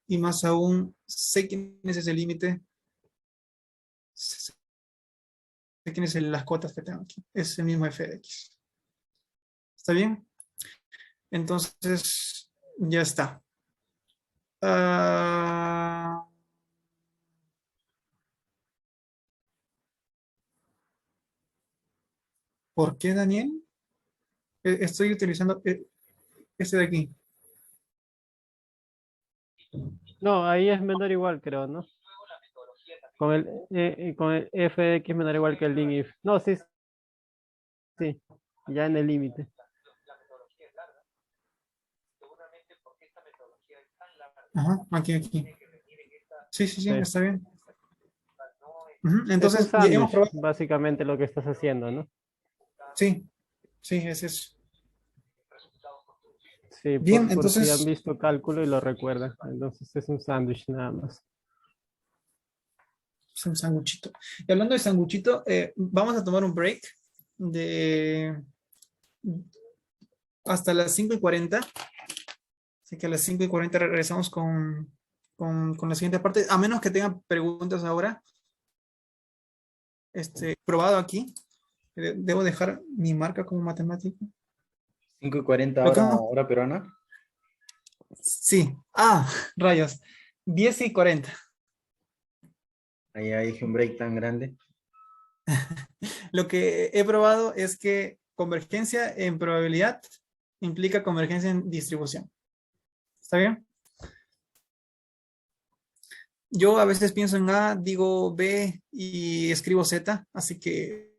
Y más aún, sé quién es ese límite, sé quiénes son las cotas que tengo aquí. Es el mismo f de x. ¿Está bien? Entonces, ya está. ¿Por qué, Daniel? Estoy utilizando este de aquí. No, ahí es menor o igual, creo, ¿no? Con el f de x menor o igual que el lin if. No, sí, sí, ya en el límite. Ajá, aquí. Sí, Sí. está bien. Es un Entonces, ya hemos sándwich, probado. básicamente lo que estás haciendo, ¿no? Sí, es eso. Sí, Bien, por si han entonces, visto cálculo y lo recuerdan. Entonces es un sándwich nada más. es un sanguchito. Y hablando de sanguchito, vamos a tomar un break de hasta las 5:40. Así que a las 5:40 regresamos con la siguiente parte. A menos que tengan preguntas ahora. Probado aquí. Debo dejar mi marca como matemático. 5:40 Lo que hora, no- hora peruana. Sí. Rayos. 10:40. Ahí dije un break tan grande. Lo que he probado es que convergencia en probabilidad implica convergencia en distribución. ¿Está bien? Yo a veces pienso en A, digo B y escribo Z, así que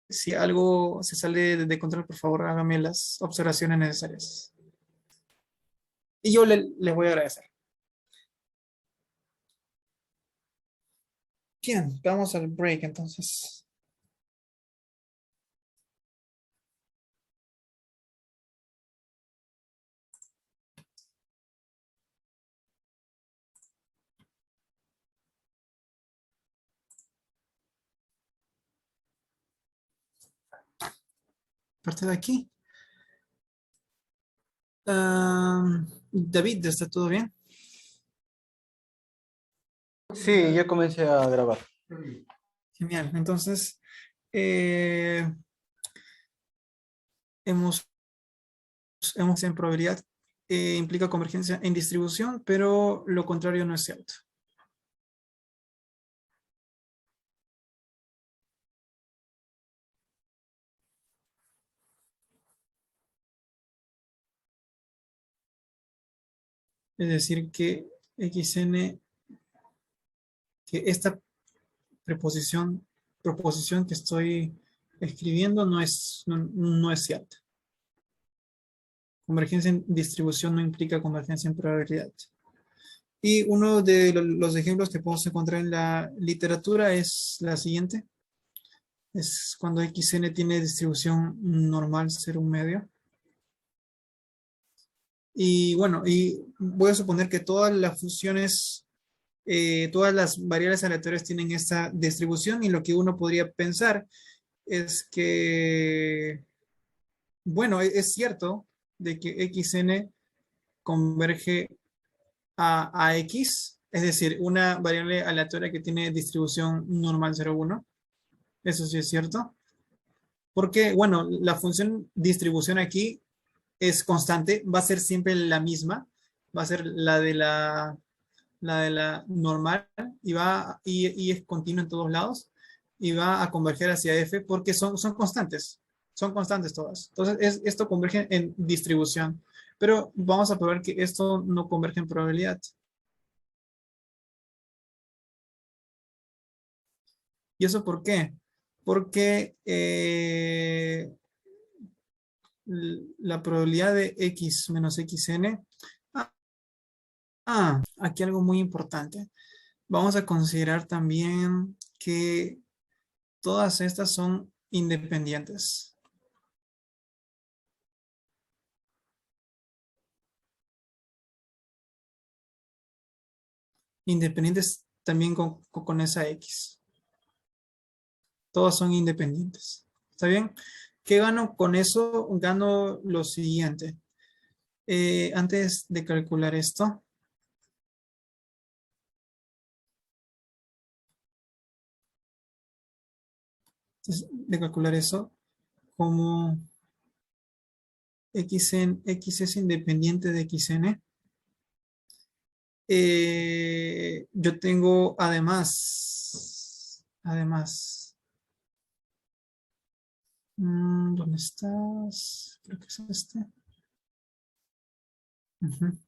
si algo se sale de control, por favor, hágame las observaciones necesarias. Y yo les voy a agradecer. Bien, vamos al break entonces. Parte de aquí. David, ¿está todo bien? Sí, ya comencé a grabar. Genial. Entonces, eh, hemos en probabilidad implica convergencia en distribución, pero lo contrario no es cierto. Es decir, que xn, que esta proposición que estoy escribiendo no es cierta. Convergencia en distribución no implica convergencia en probabilidad. Y uno de los ejemplos que podemos encontrar en la literatura es la siguiente. Es cuando xn tiene distribución normal 0,1. Y bueno, y voy a suponer que todas las funciones todas las variables aleatorias tienen esta distribución y lo que uno podría pensar es que, bueno, es cierto de que xn converge a x, es decir, una variable aleatoria que tiene distribución normal 0,1. Eso sí es cierto. Porque, bueno, la función distribución aquí es constante, va a ser siempre la misma, va a ser la normal y es continua en todos lados y va a converger hacia f porque son constantes todas. Entonces, esto converge en distribución, pero vamos a probar que esto no converge en probabilidad. ¿Y eso por qué? Porque la probabilidad de x menos xn. Aquí algo muy importante. Vamos a considerar también que todas estas son independientes. Independientes también con esa x. Todas son independientes. ¿Está bien? ¿Qué gano con eso? Gano lo siguiente. Antes de calcular esto, como x es independiente de xn, yo tengo además, ¿dónde estás? Creo que es este. Ujú.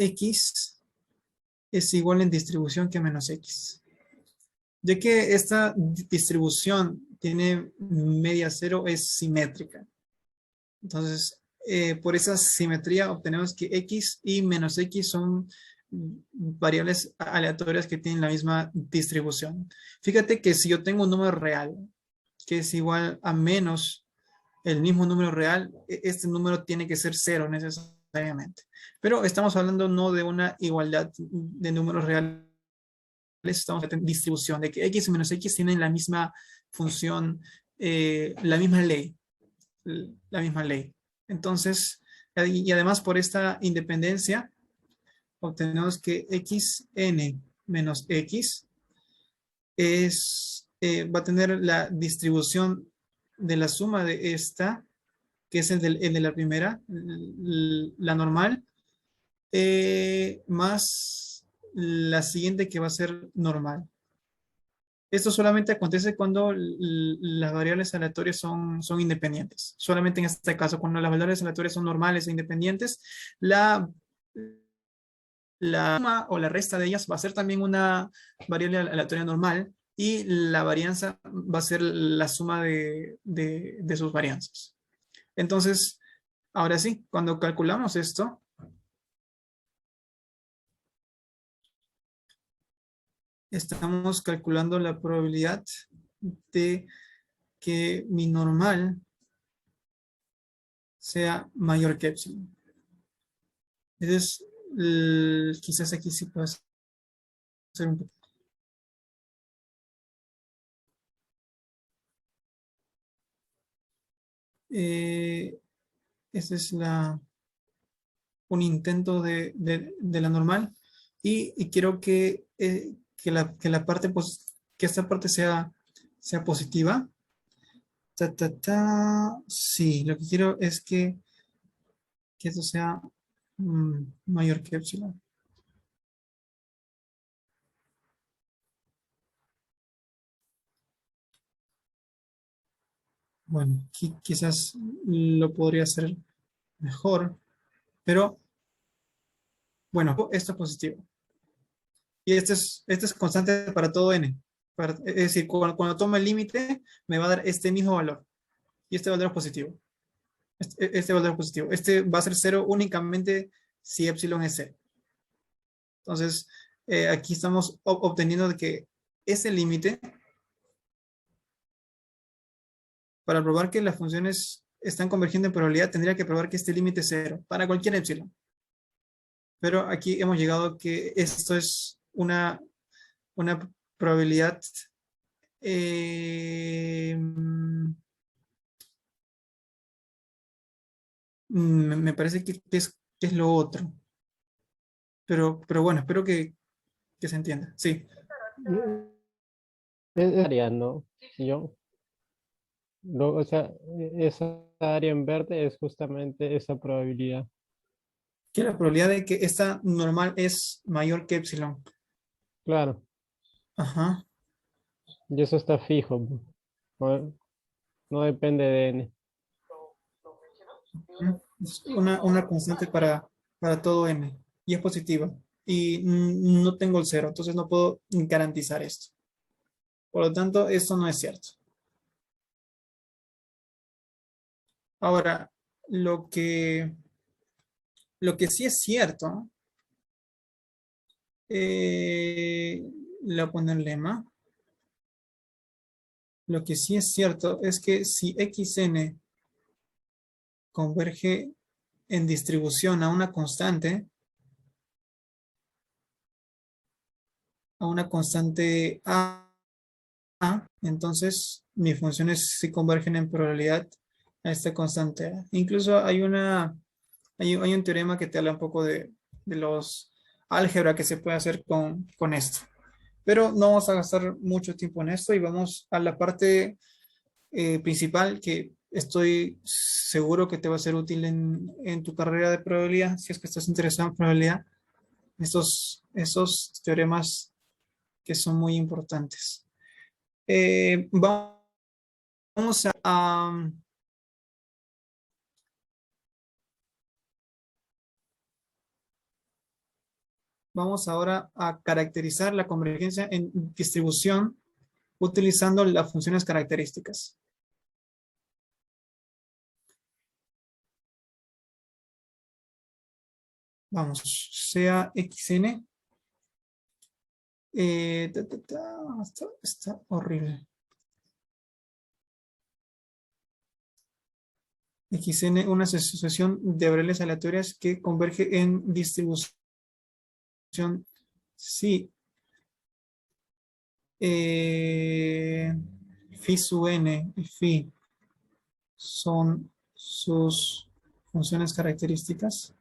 X es igual en distribución que menos X. Ya que esta distribución tiene media cero, es simétrica. Entonces, por esa simetría obtenemos que X y menos X son variables aleatorias que tienen la misma distribución. Fíjate que si yo tengo un número real que es igual a menos el mismo número real, este número tiene que ser cero necesariamente. Pero estamos hablando no de una igualdad de números reales, estamos hablando de distribución, de que x y menos x tienen la misma función, la misma ley. Entonces, y además por esta independencia, obtenemos que xn menos x va a tener la distribución de la suma de esta, que es el de la primera, la normal, más la siguiente que va a ser normal. Esto solamente acontece cuando las variables aleatorias son independientes. Solamente en este caso, cuando las variables aleatorias son normales e independientes, la suma o la resta de ellas va a ser también una variable aleatoria normal y la varianza va a ser la suma de sus varianzas. Entonces, ahora sí, cuando calculamos esto, estamos calculando la probabilidad de que mi normal sea mayor que epsilon. Entonces, quizás aquí sí puede ser un poco. Este es un intento de la normal y quiero que la parte, que esta parte sea positiva. Sí, lo que quiero es que esto sea mayor que epsilon. Bueno, quizás lo podría hacer mejor, pero bueno, esto es positivo. Y este es constante para todo n. Es decir, cuando tomo el límite, me va a dar este mismo valor. Y este valor es positivo. Este valor es positivo. Este va a ser 0 únicamente si epsilon es 0. Entonces, aquí estamos obteniendo de que ese límite, para probar que las funciones están convergiendo en probabilidad, tendría que probar que este límite es cero para cualquier epsilon. Pero aquí hemos llegado a que esto es una probabilidad me parece que es lo otro. Pero bueno, espero que se entienda. Sí. Es área, ¿no? Yo, o sea, esa área en verde es justamente esa probabilidad. Que la probabilidad de que esta normal es mayor que epsilon. Claro, Ajá. y eso está fijo. No, no depende de n. Es una constante para todo n. Y es positiva. Y no tengo el cero, entonces no puedo garantizar esto. Por lo tanto, esto no es cierto. Ahora, lo que sí es cierto, le voy a poner lema. Lo que sí es cierto es que si xn converge en distribución a una constante a, entonces mis funciones sí convergen en probabilidad a esta constante a. Incluso hay un teorema que te habla un poco de los álgebra que se puede hacer con esto. Pero no vamos a gastar mucho tiempo en esto y vamos a la parte principal que estoy seguro que te va a ser útil en tu carrera de probabilidad, si es que estás interesado en probabilidad, esos teoremas que son muy importantes. Vamos a vamos ahora a caracterizar la convergencia en distribución utilizando las funciones características. Vamos, sea xn. Está horrible. xn, una asociación de variables aleatorias que converge en distribución. Sí. Phi sub n y phi son sus funciones características.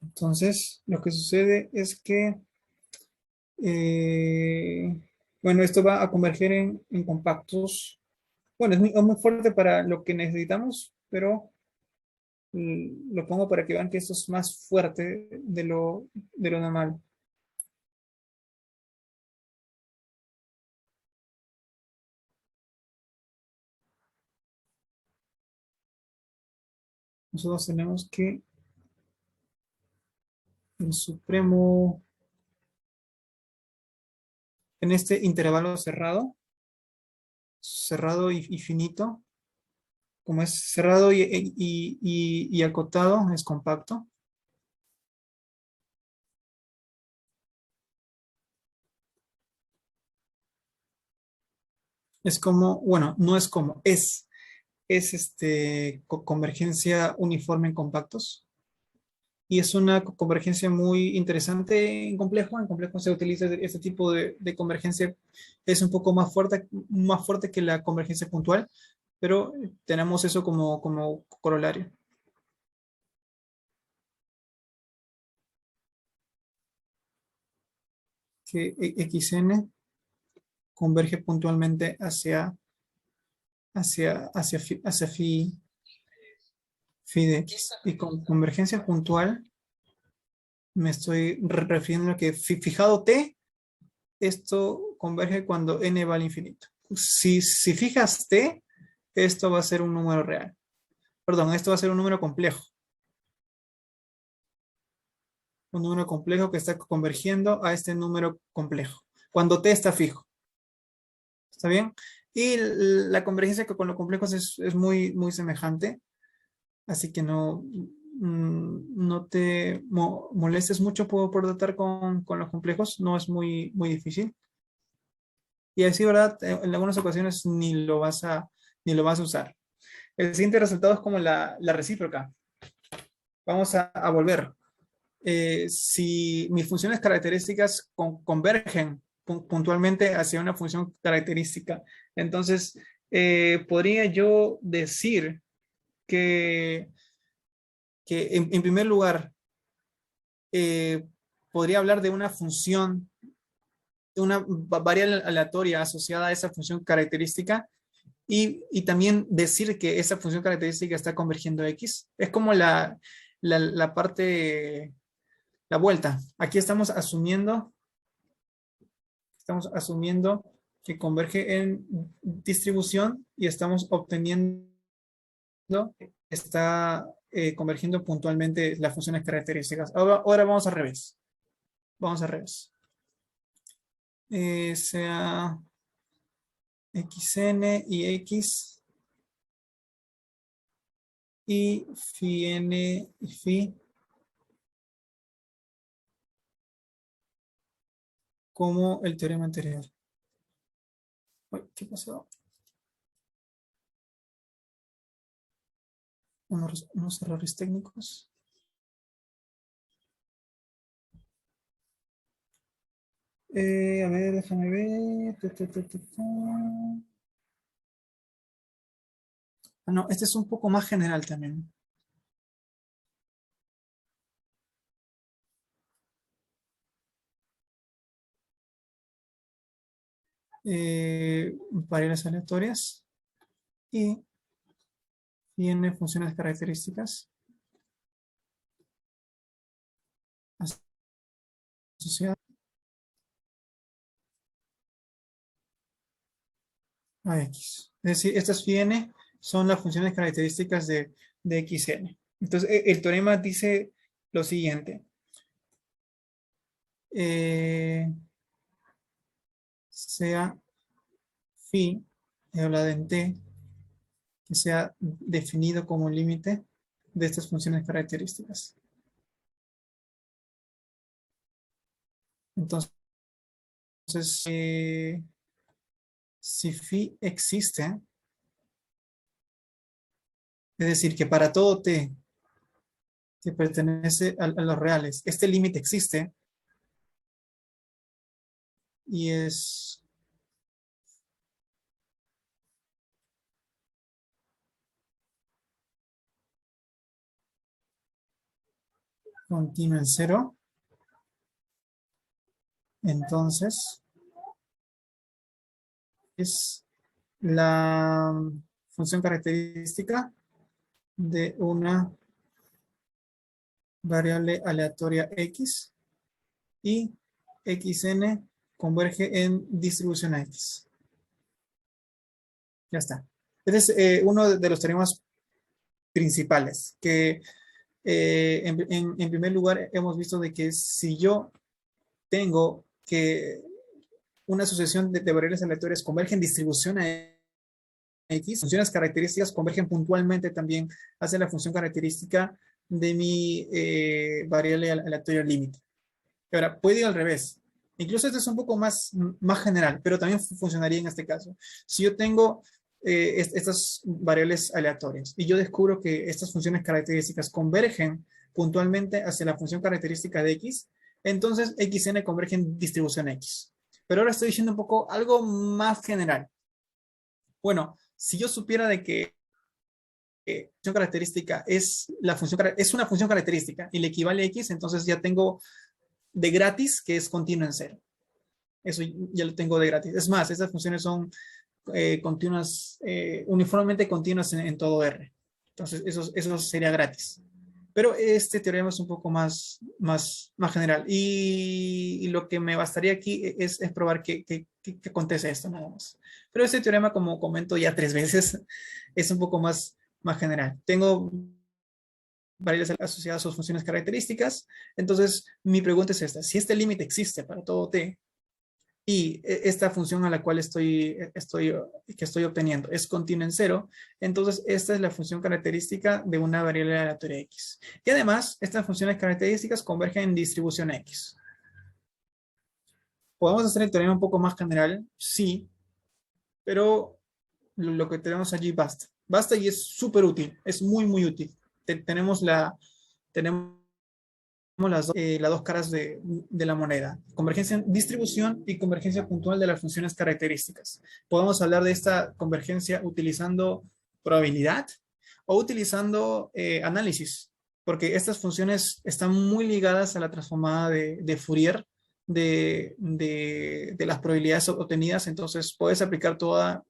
Entonces, lo que sucede es que, bueno, esto va a converger en compactos. Bueno, es muy fuerte para lo que necesitamos, pero lo pongo para que vean que esto es más fuerte de lo normal. Nosotros tenemos que el supremo en este intervalo cerrado y finito, como es cerrado y acotado, es compacto. Es como, bueno, no es como, es convergencia uniforme en compactos. Y es una convergencia muy interesante en complejo. En complejo se utiliza este tipo de convergencia. Es un poco más fuerte que la convergencia puntual, pero tenemos eso como corolario. Que xn converge puntualmente hacia phi de x. Y con convergencia puntual me estoy refiriendo a que fijado t, esto converge cuando n va al infinito. Si fijas t, esto va a ser un número real. Perdón, esto va a ser un número complejo. Un número complejo que está convergiendo a este número complejo. Cuando t está fijo. ¿Está bien? Y la convergencia con los complejos es muy semejante. Así que no no te molestes mucho por tratar con los complejos, no es muy difícil. Y así, ¿verdad? En algunas ocasiones ni lo vas a usar. El siguiente resultado es como la recíproca. Vamos a volver. Si mis funciones características convergen puntualmente hacia una función característica, entonces podría yo decir que en primer lugar podría hablar de una función, de una variable aleatoria asociada a esa función característica y también decir que esa función característica está convergiendo a X. Es como la parte, la vuelta. Aquí estamos asumiendo que converge en distribución y estamos obteniendo, está convergiendo puntualmente las funciones características. Ahora vamos al revés. Vamos al revés. Sea xn y x y phi n y phi como el teorema anterior. Uy, ¿qué pasó? Unos errores técnicos. A ver, déjame ver. Ah, no, este es un poco más general también. Variables aleatorias y tiene funciones características asociadas a X. Es decir, estas phi n son las funciones características de xn. Entonces, el teorema dice lo siguiente. Sea phi, habla en t, que sea definido como un límite de estas funciones características. Entonces, si phi existe, es decir, que para todo t que pertenece a los reales, este límite existe y es continuo en cero, entonces es la función característica de una variable aleatoria x y xn converge en distribución a x. Ya está. Este es uno de los teoremas principales que en primer lugar hemos visto de que si yo tengo que una asociación de variables aleatorias converge en distribución a X, funciones características convergen puntualmente también hacia la función característica de mi variable aleatoria límite. Ahora, puede ir al revés. Incluso esto es un poco más general, pero también funcionaría en este caso. Si yo tengo estas variables aleatorias y yo descubro que estas funciones características convergen puntualmente hacia la función característica de X, entonces xn converge en distribución X. Pero ahora estoy diciendo un poco algo más general. Bueno, si yo supiera de que función característica es una función característica y le equivale a X, entonces ya tengo de gratis que es continuo en cero. Eso ya lo tengo de gratis. Es más, esas funciones son continuas, uniformemente continuas en todo R. Entonces, eso sería gratis. Pero este teorema es un poco más general. Y lo que me bastaría aquí es probar que acontece esto nada más. Pero este teorema, como comento ya 3 veces, es un poco más general. Tengo variables asociadas a sus funciones características. Entonces, mi pregunta es esta. Si este límite existe para todo t, y esta función a la cual que estoy obteniendo es continua en cero, entonces esta es la función característica de una variable aleatoria X. Y además, estas funciones características convergen en distribución X. ¿Podemos hacer el teorema un poco más general? Sí, pero lo que tenemos allí basta. Basta y es súper útil, es muy, muy útil. Tenemos las dos caras de la moneda. Convergencia en distribución y convergencia puntual de las funciones características. Podemos hablar de esta convergencia utilizando probabilidad o utilizando análisis, porque estas funciones están muy ligadas a la transformada de Fourier de las probabilidades obtenidas. Entonces puedes aplicar toda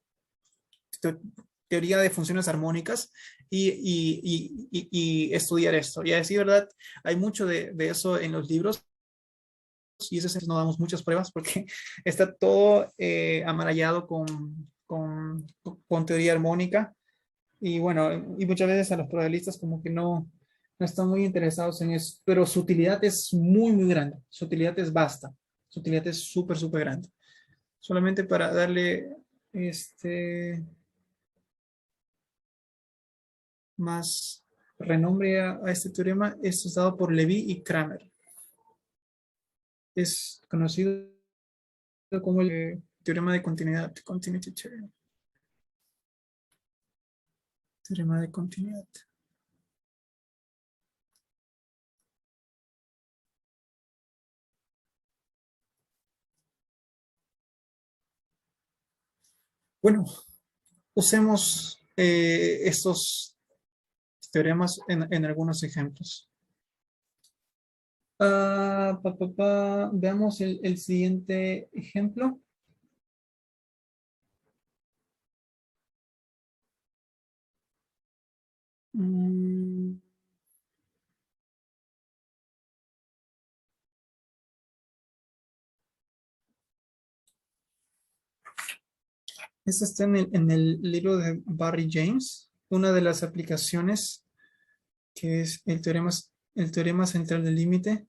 teoría de funciones armónicas y estudiar esto. Y a decir verdad, hay mucho de eso en los libros y eso no damos muchas pruebas porque está todo amarallado con teoría armónica. Y bueno, y muchas veces a los probabilistas como que no están muy interesados en eso, pero su utilidad es muy, muy grande. Su utilidad es vasta. Su utilidad es súper, súper grande. Solamente para darle más renombre a este teorema, esto es dado por Levy y Kramer. Es conocido como el teorema de continuidad, continuity theorem. Teorema de continuidad. Bueno, usemos estos teoremas en algunos ejemplos. Veamos el siguiente ejemplo. Este está en el libro de Barry James. Una de las aplicaciones que es el teorema central del límite.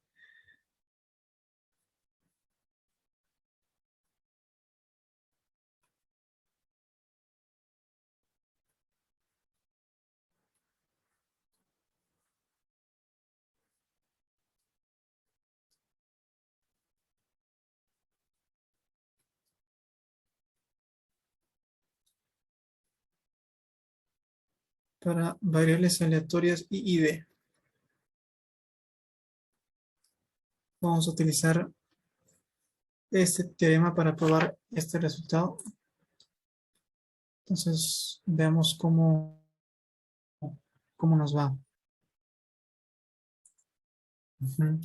Para variables aleatorias y ID. Vamos a utilizar este teorema para probar este resultado. Entonces, veamos cómo nos va.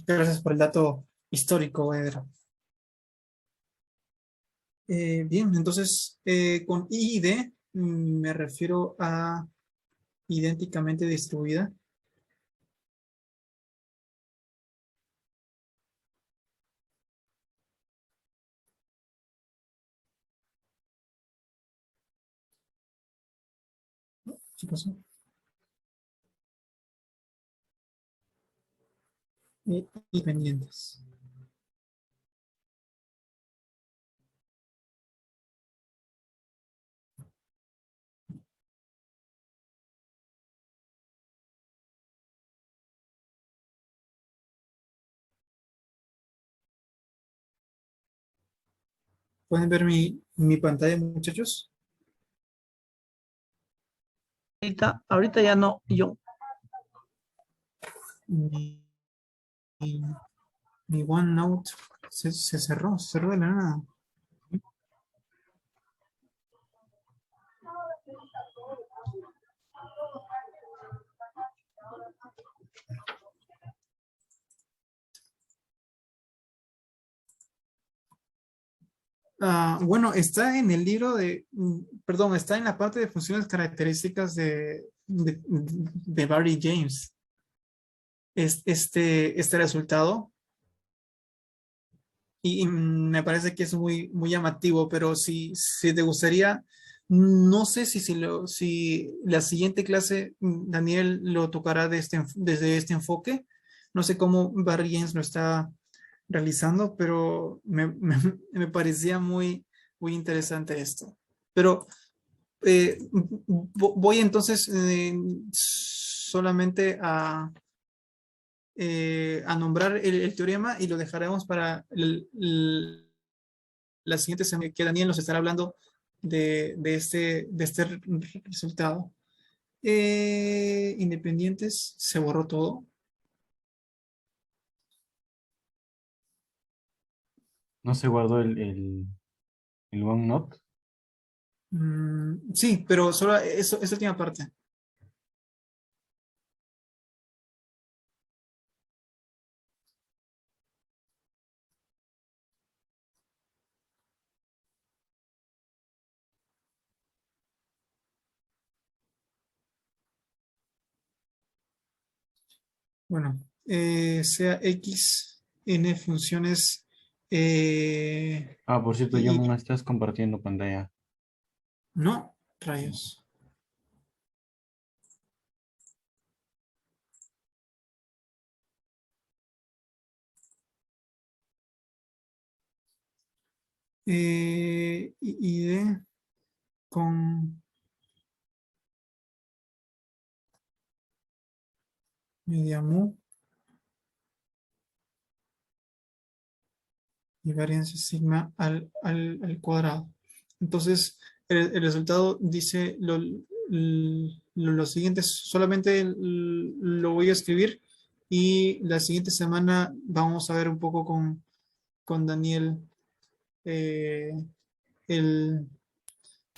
Gracias por el dato histórico, Edra. Bien, entonces, con I y D me refiero a idénticamente distribuida. ¿Qué pasó? Y pendientes. ¿Pueden ver mi pantalla, muchachos? Ahorita ya no, yo. Mi OneNote se cerró de la nada. Bueno, está en el libro perdón, está en la parte de funciones características de Barry James. Este resultado. Y me parece que es muy, muy llamativo, pero si te gustaría, no sé si la siguiente clase Daniel lo tocará desde este enfoque. No sé cómo Barry James lo realizando, pero me parecía muy interesante esto. Pero voy entonces solamente a nombrar el teorema y lo dejaremos para la siguiente semana, que Daniel nos estará hablando de este resultado. Independientes, se borró todo. ¿No se guardó el OneNote? Sí, pero solo esa última parte. Bueno, sea X, N funciones Ah, por cierto, y John, no estás compartiendo pantalla. no, rayos. Y D con mediamu y varianza sigma al cuadrado. Entonces, el resultado dice lo siguiente, solamente lo voy a escribir y la siguiente semana vamos a ver un poco con Daniel eh, el,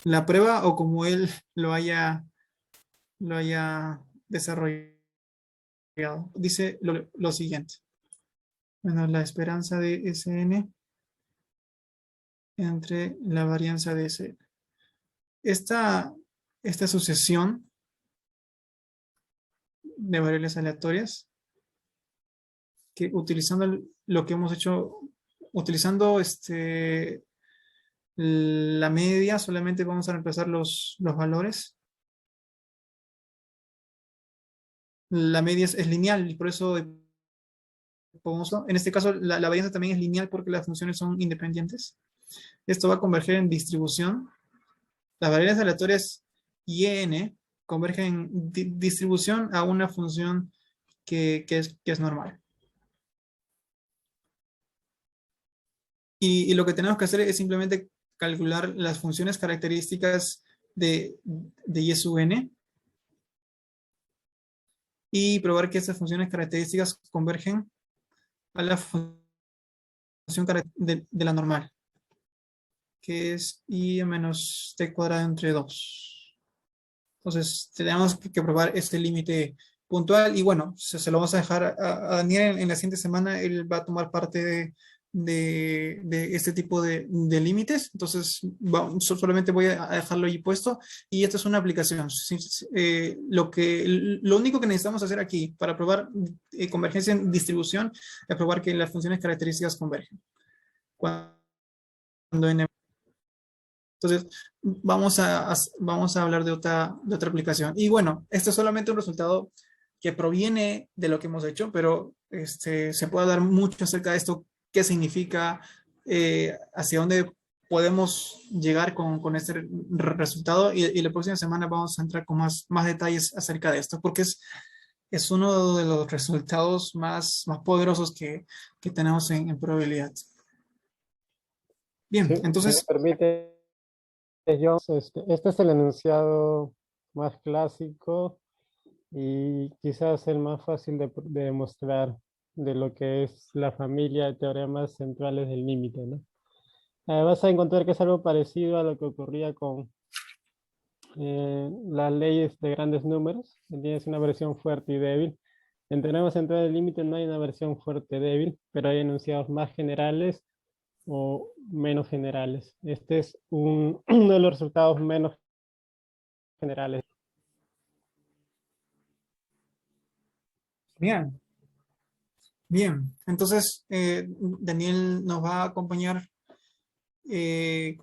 la prueba o como él lo haya desarrollado. Dice lo siguiente. Bueno, la esperanza de Sn entre la varianza de Sn. Esta sucesión de variables aleatorias, que utilizando lo que hemos hecho, utilizando la media, solamente vamos a reemplazar los valores. La media es lineal y por eso en este caso la varianza también es lineal porque las funciones son independientes. Esto va a converger en distribución. Las variables aleatorias y n convergen en distribución a una función que es normal. Y lo que tenemos que hacer es simplemente calcular las funciones características de y sub n y probar que estas funciones características convergen a la función de la normal, que es i menos t cuadrado entre 2. Entonces, tenemos que probar este límite puntual y bueno, se lo vamos a dejar a Daniel en la siguiente semana. Él va a tomar parte de este tipo de límites. Entonces, solamente voy a dejarlo ahí puesto y esta es una aplicación. Lo único que necesitamos hacer aquí para probar convergencia en distribución es probar que las funciones características convergen. Entonces, vamos a hablar de otra aplicación. Y bueno, este es solamente un resultado que proviene de lo que hemos hecho, pero se puede hablar mucho acerca de esto, qué significa, hacia dónde podemos llegar con este resultado. Y la próxima semana vamos a entrar con más detalles acerca de esto, porque es uno de los resultados más poderosos que tenemos en probabilidad. Bien, Sí, si me entonces, permite, yo, este es el enunciado más clásico y quizás el más fácil de demostrar de lo que es la familia de teoremas centrales del límite, ¿no? Vas a encontrar que es algo parecido a lo que ocurría con las leyes de grandes números. Tienes una versión fuerte y débil. En teoremas centrales del límite no hay una versión fuerte y débil, pero hay enunciados más generales o menos generales. Este es uno de los resultados menos generales. bien. Bien, entonces Daniel nos va a acompañar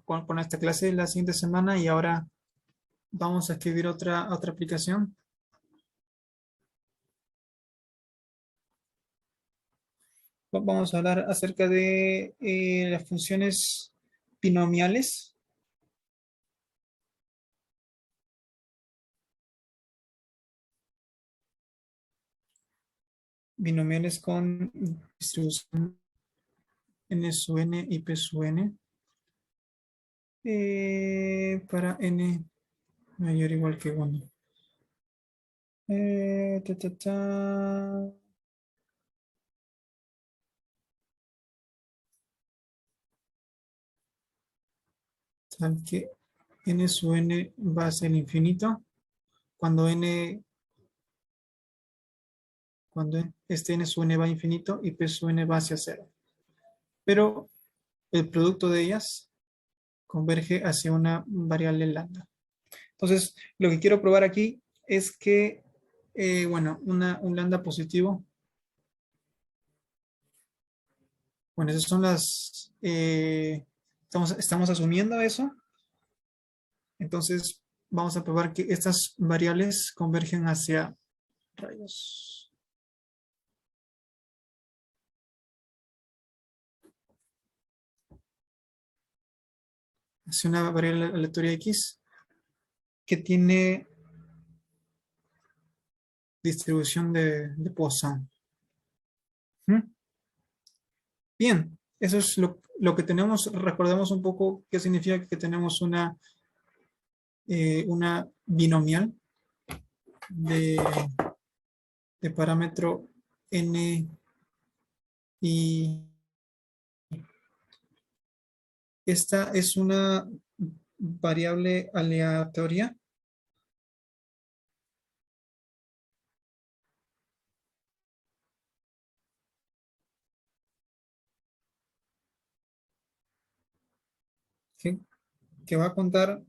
con esta clase la siguiente semana y ahora vamos a escribir otra aplicación. Vamos a hablar acerca de las funciones binomiales. Binomiales con distribución n sub n y p sub n. Para n mayor o igual que 1. Ta, ta, ta. Tal que n sub n va hacia el infinito. Cuando este n sub n va a infinito y p sub n va hacia 0. Pero el producto de ellas converge hacia una variable lambda. Entonces, lo que quiero probar aquí es que, bueno, un lambda positivo. Bueno, esas son las... estamos asumiendo eso. Entonces, vamos a probar que estas variables convergen hacia rayos. Hacia una variable aleatoria X que tiene distribución de Poisson. Bien, eso es lo que tenemos. Recordemos un poco qué significa que tenemos una binomial de parámetro n y esta es una variable aleatoria que va a contar,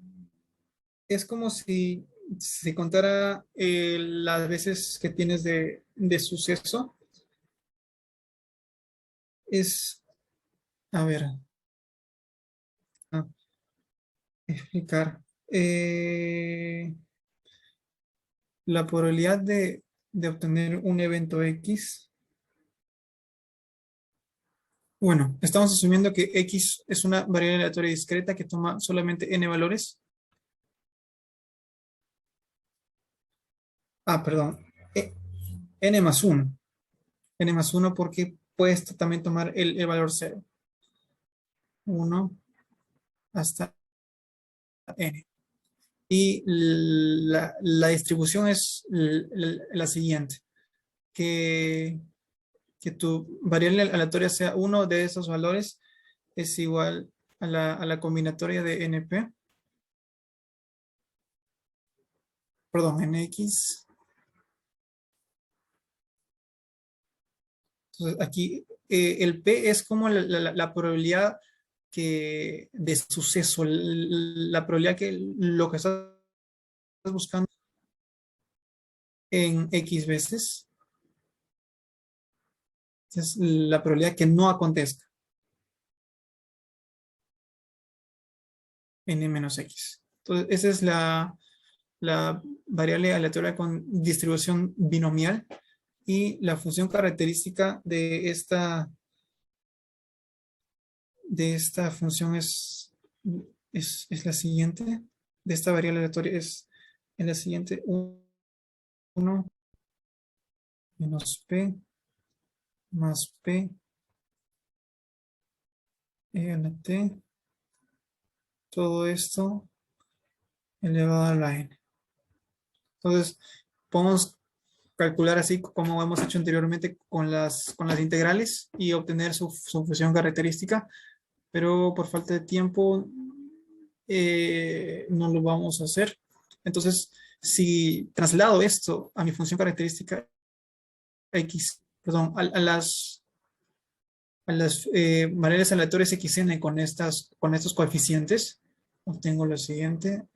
es como si contara las veces que tienes de suceso. Es, a ver, explicar. La probabilidad de obtener un evento X. Bueno, estamos asumiendo que X es una variable aleatoria discreta que toma solamente n valores. Perdón. N más 1. N más 1 porque puedes también tomar el valor 0. 1 hasta n. Y la distribución es la siguiente. Que tu variable aleatoria sea uno de esos valores es igual a la combinatoria de NP. Perdón, NX. Entonces aquí el P es como la probabilidad de suceso, la probabilidad que lo que estás buscando en X veces. Es la probabilidad que no acontezca. N menos X. Entonces, esa es la variable aleatoria con distribución binomial y la función característica de esta función es la siguiente. De esta variable aleatoria es la siguiente. 1 menos P más P a la T. Todo esto elevado a la N. Entonces, podemos calcular así como hemos hecho anteriormente con las integrales y obtener su función característica, pero por falta de tiempo no lo vamos a hacer. Entonces, si traslado esto a mi función característica X, perdón, a las variables aleatorias XN con estos coeficientes, obtengo lo siguiente.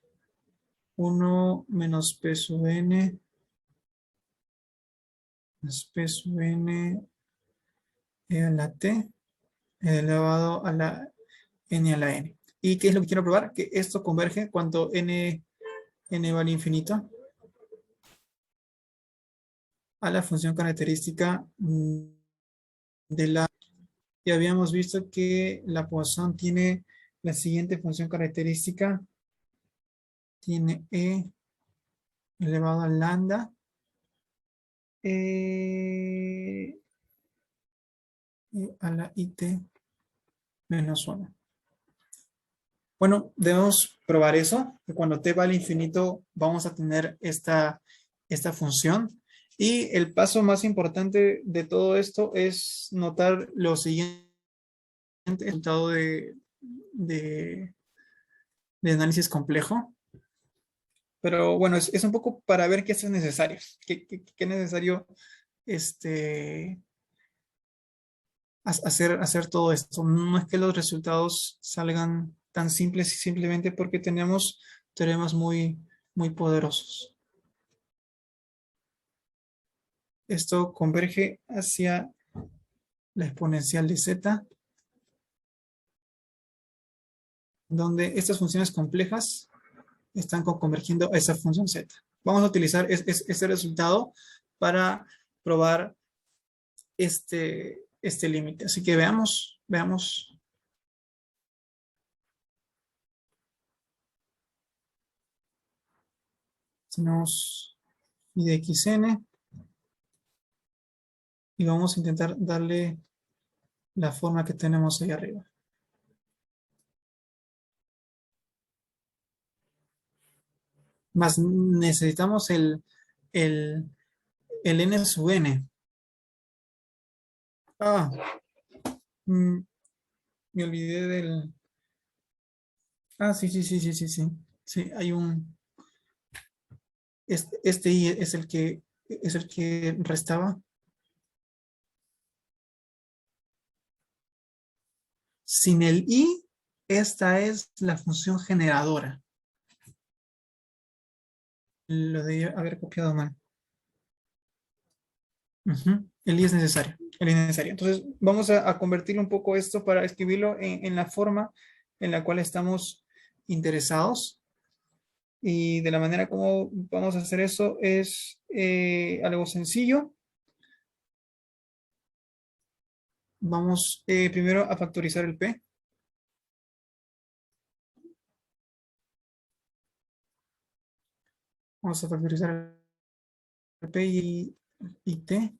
1 menos P sub n más P sub n a la T elevado a la N a la N. ¿Y qué es lo que quiero probar? Que esto converge cuando N va al infinito a la función característica de la y habíamos visto que la Poisson tiene la siguiente función característica. Tiene E elevado a lambda. A la IT menos 1. Bueno, debemos probar eso, que cuando t va al infinito vamos a tener esta función. Y el paso más importante de todo esto es notar lo siguiente, el resultado de análisis complejo. Pero bueno, es un poco para ver qué es necesario, qué es necesario hacer todo esto. No es que los resultados salgan tan simples y simplemente porque tenemos teoremas muy, muy poderosos. Esto converge hacia la exponencial de z, donde estas funciones complejas están convergiendo a esa función z. Vamos a utilizar este resultado para probar este límite. Así que veamos. Tenemos y de xn y vamos a intentar darle la forma que tenemos ahí arriba. Más necesitamos el n sub n. Me olvidé del... sí. Sí, hay un... Este i es el que restaba. Sin el i, esta es la función generadora. Lo de haber copiado mal. El i es necesario. Entonces, vamos a convertir un poco esto para escribirlo en la forma en la cual estamos interesados. Y de la manera como vamos a hacer eso es algo sencillo. Vamos primero a factorizar el p. Vamos a factorizar el p y t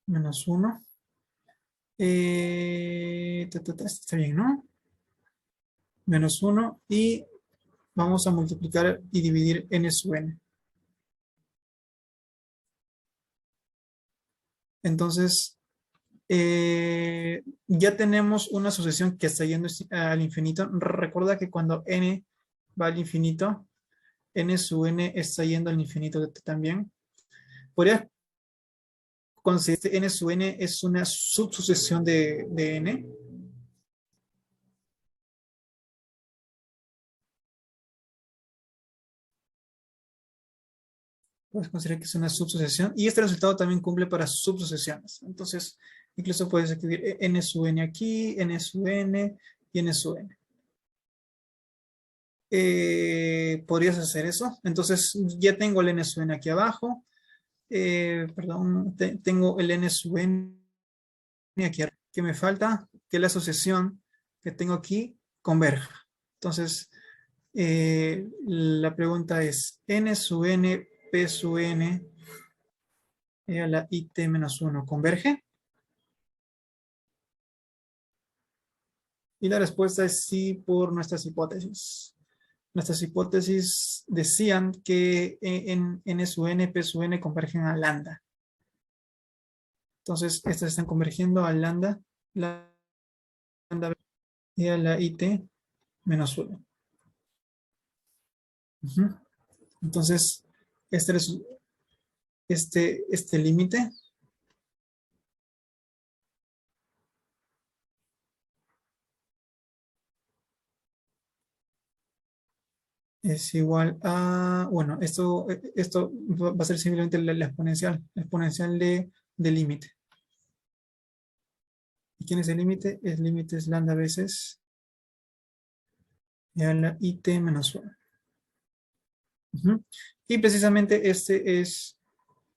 menos 1. Está bien, ¿no? Menos 1 y vamos a multiplicar y dividir n sub n. Entonces, ya tenemos una sucesión que está yendo al infinito. Recuerda que cuando n va al infinito, n sub n está yendo al infinito también. Podría considerar que n sub n es una subsucesión de n. Puedes considerar que es una subsucesión. Y este resultado también cumple para subsucesiones. Entonces, incluso puedes escribir n sub n aquí, n sub n y n sub n. Podrías hacer eso. Entonces, ya tengo el n sub n aquí abajo. Perdón, tengo el n sub n aquí arriba. ¿Qué me falta? Que la asociación que tengo aquí converja. Entonces, la pregunta es, n sub n, p sub n, a la it menos 1, ¿converge? Y la respuesta es sí por nuestras hipótesis. Nuestras hipótesis decían que en n sub n, p sub n convergen a lambda. Entonces, estas están convergiendo a lambda y a la it menos 1. Entonces, este límite es igual a, bueno, esto va a ser simplemente la exponencial del límite. ¿Y quién es el límite? El límite es lambda veces a la it menos 1. Y precisamente este es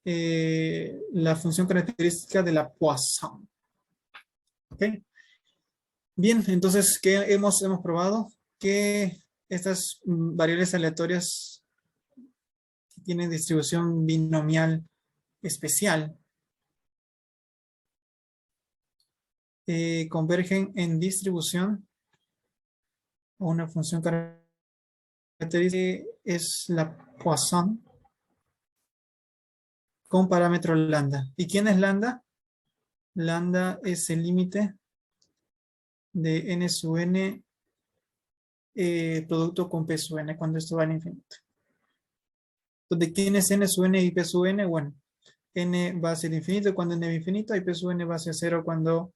la función característica de la Poisson. ¿Ok? Bien, entonces, ¿qué hemos probado? Que estas variables aleatorias tienen distribución binomial especial, convergen en distribución o una función característica es la Poisson con parámetro lambda. ¿Y quién es lambda? Lambda es el límite de n sub n producto con p sub n cuando esto va al infinito. Entonces, ¿quién es n sub n y p sub n? Bueno, n va hacia el infinito cuando n es infinito y p sub n va hacia 0 cuando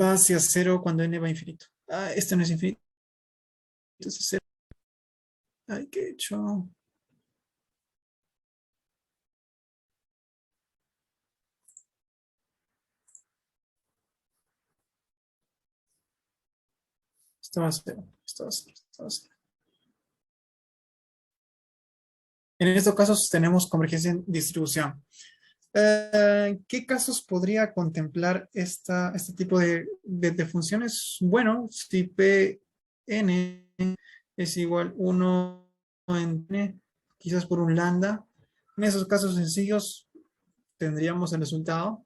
va hacia 0 cuando n va a infinito. Ah, este no es infinito. Entonces es 0. Ay, ¿qué he hecho? Esto va a 0. Esto va a 0. Esto va a 0. En estos casos tenemos convergencia en distribución. ¿Qué casos podría contemplar este tipo de funciones? Bueno, si Pn es igual 1 en n, quizás por un lambda, en esos casos sencillos tendríamos el resultado,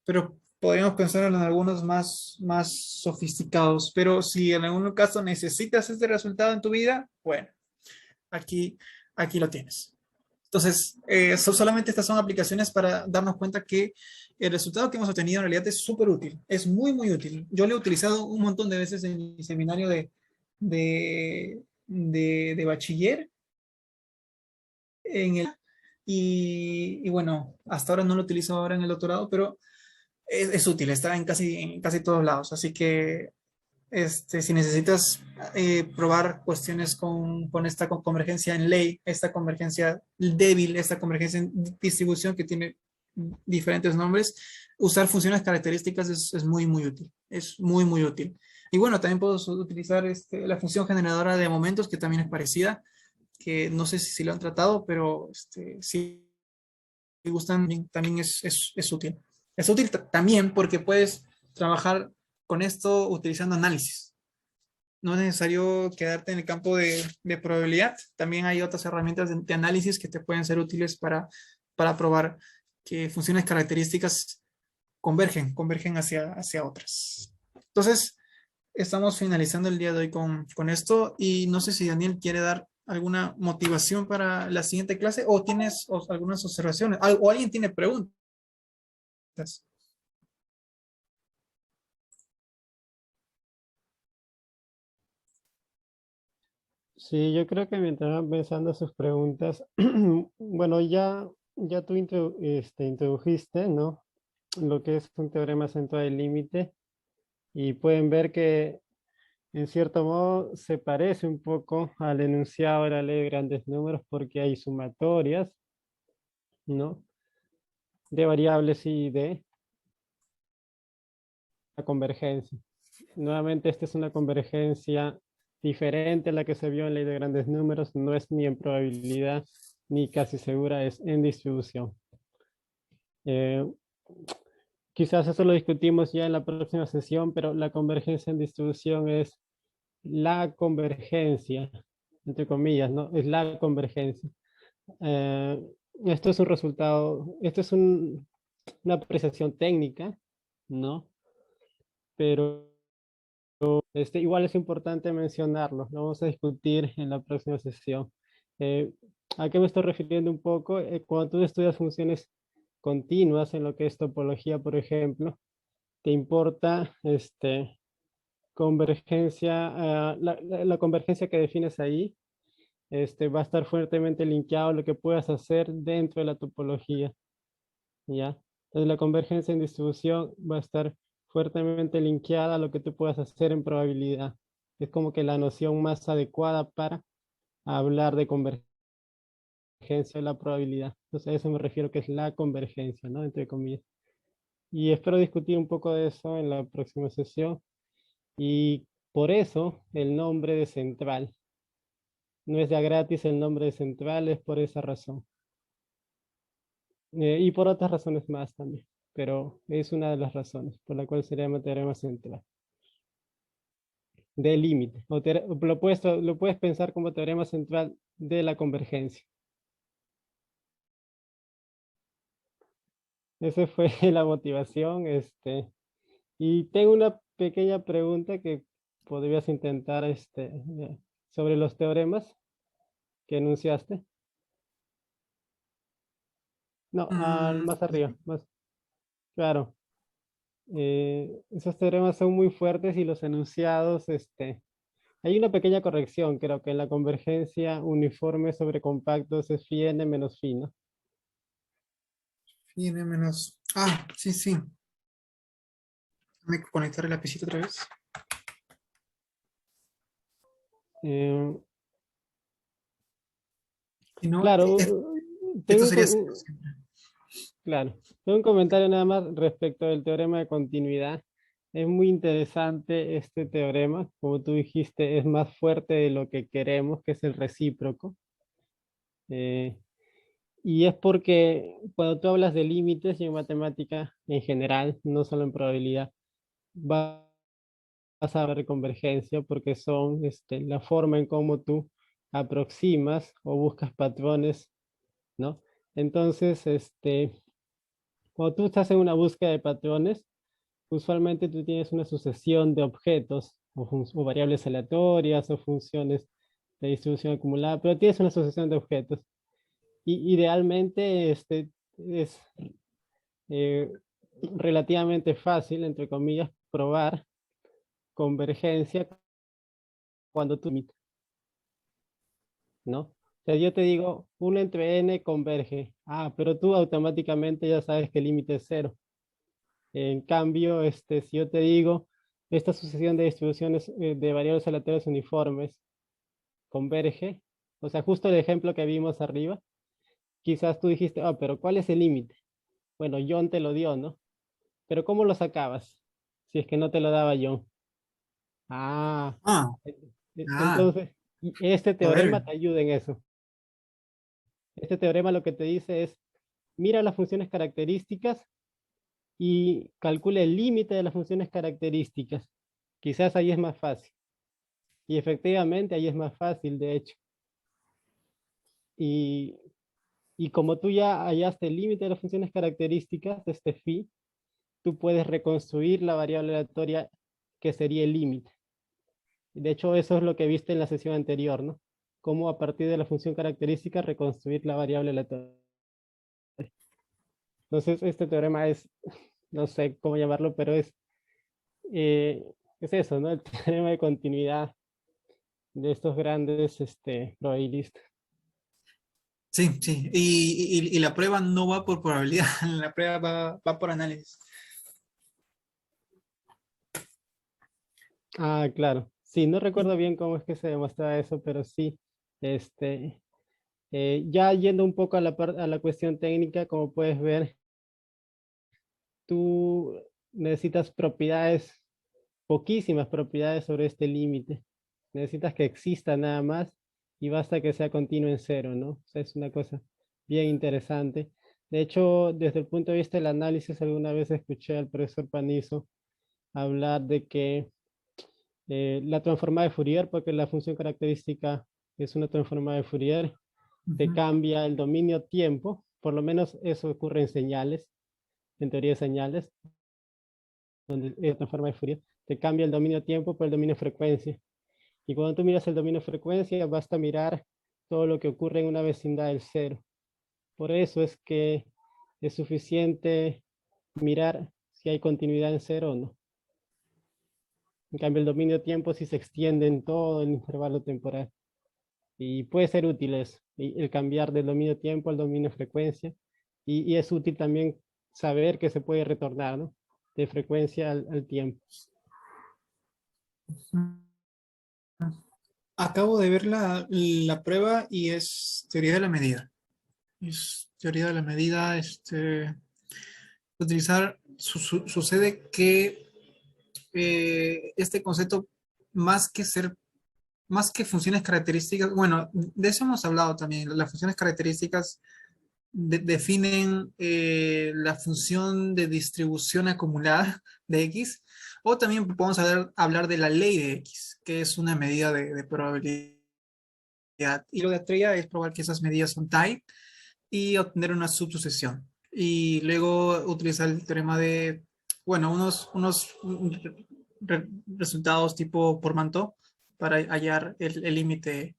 pero podríamos pensar en algunos más sofisticados. Pero si en algún caso necesitas este resultado en tu vida, bueno, aquí lo tienes. Entonces, solamente estas son aplicaciones para darnos cuenta que el resultado que hemos obtenido en realidad es súper útil, es muy, muy útil. Yo lo he utilizado un montón de veces en mi seminario de bachiller en y bueno, hasta ahora no lo utilizo ahora en el doctorado, pero es útil, está en casi todos lados. Así que si necesitas probar cuestiones con esta convergencia en ley, esta convergencia débil, esta convergencia en distribución que tiene diferentes nombres, usar funciones características es muy, muy útil. Es muy, muy útil. Y bueno, también puedo utilizar la función generadora de momentos, que también es parecida, que no sé si lo han tratado, pero si gustan, también es útil. Es útil también porque puedes trabajar con esto utilizando análisis. No es necesario quedarte en el campo de probabilidad. También hay otras herramientas de análisis que te pueden ser útiles para probar que funciones características convergen hacia otras. Entonces, estamos finalizando el día de hoy con esto y no sé si Daniel quiere dar alguna motivación para la siguiente clase o tienes algunas observaciones o alguien tiene preguntas. Sí, yo creo que mientras van pensando sus preguntas, bueno, ya tú introdujiste, ¿no? Lo que es un teorema central del límite y pueden ver que en cierto modo se parece un poco al enunciado de la ley de grandes números porque hay sumatorias, ¿no? De variables y de la convergencia. Nuevamente, esta es una convergencia diferente a la que se vio en ley de grandes números, no es ni en probabilidad ni casi segura, es en distribución. Quizás eso lo discutimos ya en la próxima sesión, pero la convergencia en distribución es la convergencia, entre comillas, ¿no? Es la convergencia. Esto es un resultado, esto es una apreciación técnica, ¿no? Pero igual es importante mencionarlo, lo vamos a discutir en la próxima sesión. ¿A qué me estoy refiriendo un poco? Cuando tú estudias funciones continuas en lo que es topología, por ejemplo, te importa convergencia, la convergencia que defines ahí, va a estar fuertemente linkeado a lo que puedas hacer dentro de la topología, ¿ya? Entonces la convergencia en distribución va a estar fuertemente linkeada a lo que tú puedas hacer en probabilidad. Es como que la noción más adecuada para hablar de convergencia de la probabilidad. Entonces a eso me refiero que es la convergencia, ¿no? Entre comillas. Y espero discutir un poco de eso en la próxima sesión. Y por eso el nombre de central. No es ya gratis el nombre de central, es por esa razón. Y por otras razones más también. pero es una de las razones por la cual se llama teorema central del límite. O lo puedes pensar como teorema central de la convergencia. Esa fue la motivación. Y tengo una pequeña pregunta que podrías intentar sobre los teoremas que enunciaste. No, más arriba, más claro. Esos teoremas son muy fuertes y los enunciados, hay una pequeña corrección, creo que en la convergencia uniforme sobre compactos es phi n menos phi, ¿no? Phi n menos... Ah, sí, sí. Déjame conectar el lapicito otra vez. Eh, Y no, claro, esto tengo sería cero siempre. claro, tengo un comentario nada más respecto del teorema de continuidad. Es muy interesante este teorema, como tú dijiste, es más fuerte de lo que queremos, que es el recíproco. Y es porque cuando tú hablas de límites y en matemática en general, no solo en probabilidad, vas a ver convergencia porque son la forma en cómo tú aproximas o buscas patrones, ¿no? Entonces, cuando tú estás en una búsqueda de patrones, usualmente tú tienes una sucesión de objetos o variables aleatorias o funciones de distribución acumulada, pero tienes una sucesión de objetos. Y idealmente es eh, relativamente fácil, entre comillas, probar convergencia cuando tú limitas, ¿no? O sea, yo te digo, 1 entre n converge. Ah, pero tú automáticamente ya sabes que el límite es 0. En cambio, si yo te digo, esta sucesión de distribuciones de variables aleatorias uniformes converge, o sea, justo el ejemplo que vimos arriba, quizás tú dijiste, ah, pero ¿cuál es el límite? Bueno, John te lo dio, ¿no? Pero ¿cómo lo sacabas? Si es que no te lo daba John. Ah, Ah, ah, entonces, este a ver. teorema te ayuda en eso. Este teorema lo que te dice es, mira las funciones características y calcula el límite de las funciones características. Quizás ahí es más fácil. Y efectivamente ahí es más fácil, de hecho. Y, y como tú ya hallaste el límite de las funciones características de este phi, tú puedes reconstruir la variable aleatoria que sería el límite. De hecho, eso es lo que viste en la sesión anterior, ¿no? Cómo a partir de la función característica reconstruir la variable aleatoria. Entonces, este teorema es, no sé cómo llamarlo, pero es eso, ¿no? El teorema de continuidad de estos grandes probabilistas. Sí, sí. Y la prueba no va por probabilidad, la prueba va por análisis. Ah, claro. Sí, no recuerdo bien cómo es que se demostraba eso, pero sí. Ya yendo un poco a la cuestión técnica, como puedes ver, tú necesitas propiedades, poquísimas propiedades sobre este límite. Necesitas que exista nada más y basta que sea continuo en cero, ¿no? O sea, es una cosa bien interesante. De hecho, desde el punto de vista del análisis, alguna vez escuché al profesor Panizo hablar de que la transformada de Fourier, porque la función característica es una transformada de Fourier, te Ujú. cambia el dominio tiempo, por lo menos eso ocurre en señales, en teoría de señales, donde es transforma de Fourier, te cambia el dominio tiempo por el dominio frecuencia. Y cuando tú miras el dominio frecuencia, basta mirar todo lo que ocurre en una vecindad del cero. Por eso es que es suficiente mirar si hay continuidad en cero o no. En cambio, el dominio tiempo sí se extiende en todo el intervalo temporal. Y puede ser útil eso, el cambiar del dominio tiempo al dominio frecuencia. Y es útil también saber que se puede retornar, ¿no? De frecuencia al tiempo. Acabo de ver la prueba y es teoría de la medida. Es teoría de la medida. Utilizar, sucede que este concepto, más que funciones características, bueno, de eso hemos hablado también. Las funciones características definen la función de distribución acumulada de X, o también podemos hablar de la ley de X, que es una medida de probabilidad. Y lo de teoría es probar que esas medidas son type y obtener una subsucesión. Y luego utilizar el teorema de, bueno, unos resultados tipo Portmanteau para hallar el límite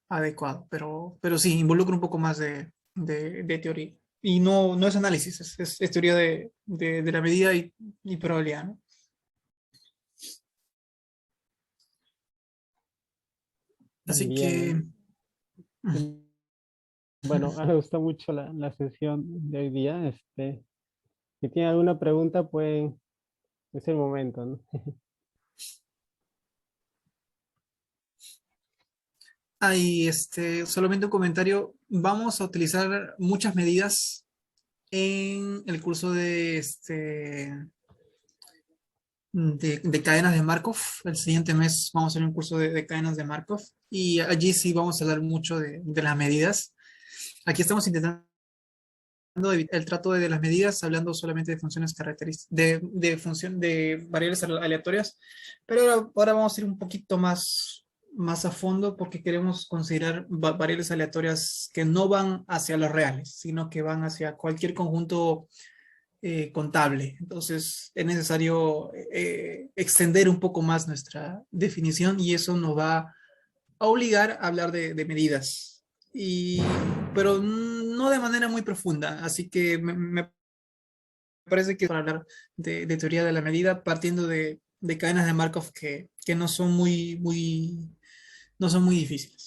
adecuado. Pero sí, involucra un poco más de teoría. Y no es análisis, es teoría de la medida y probabilidad, ¿no? Así que... Bien. Bueno, me gustó mucho la sesión de hoy día. Si tienen alguna pregunta, pueden, es el momento, ¿no? Ahí, solamente un comentario. Vamos a utilizar muchas medidas en el curso de cadenas de Markov. El siguiente mes vamos a hacer un curso de cadenas de Markov y allí sí vamos a hablar mucho de las medidas. Aquí estamos intentando evitar el trato de las medidas, hablando solamente de funciones características, de variables aleatorias, pero ahora vamos a ir un poquito más a fondo porque queremos considerar variables aleatorias que no van hacia los reales, sino que van hacia cualquier conjunto contable. Entonces es necesario extender un poco más nuestra definición y eso nos va a obligar a hablar de medidas, pero no de manera muy profunda. Así que me parece que para hablar de teoría de la medida partiendo de cadenas de Markov que no son no son muy difíciles.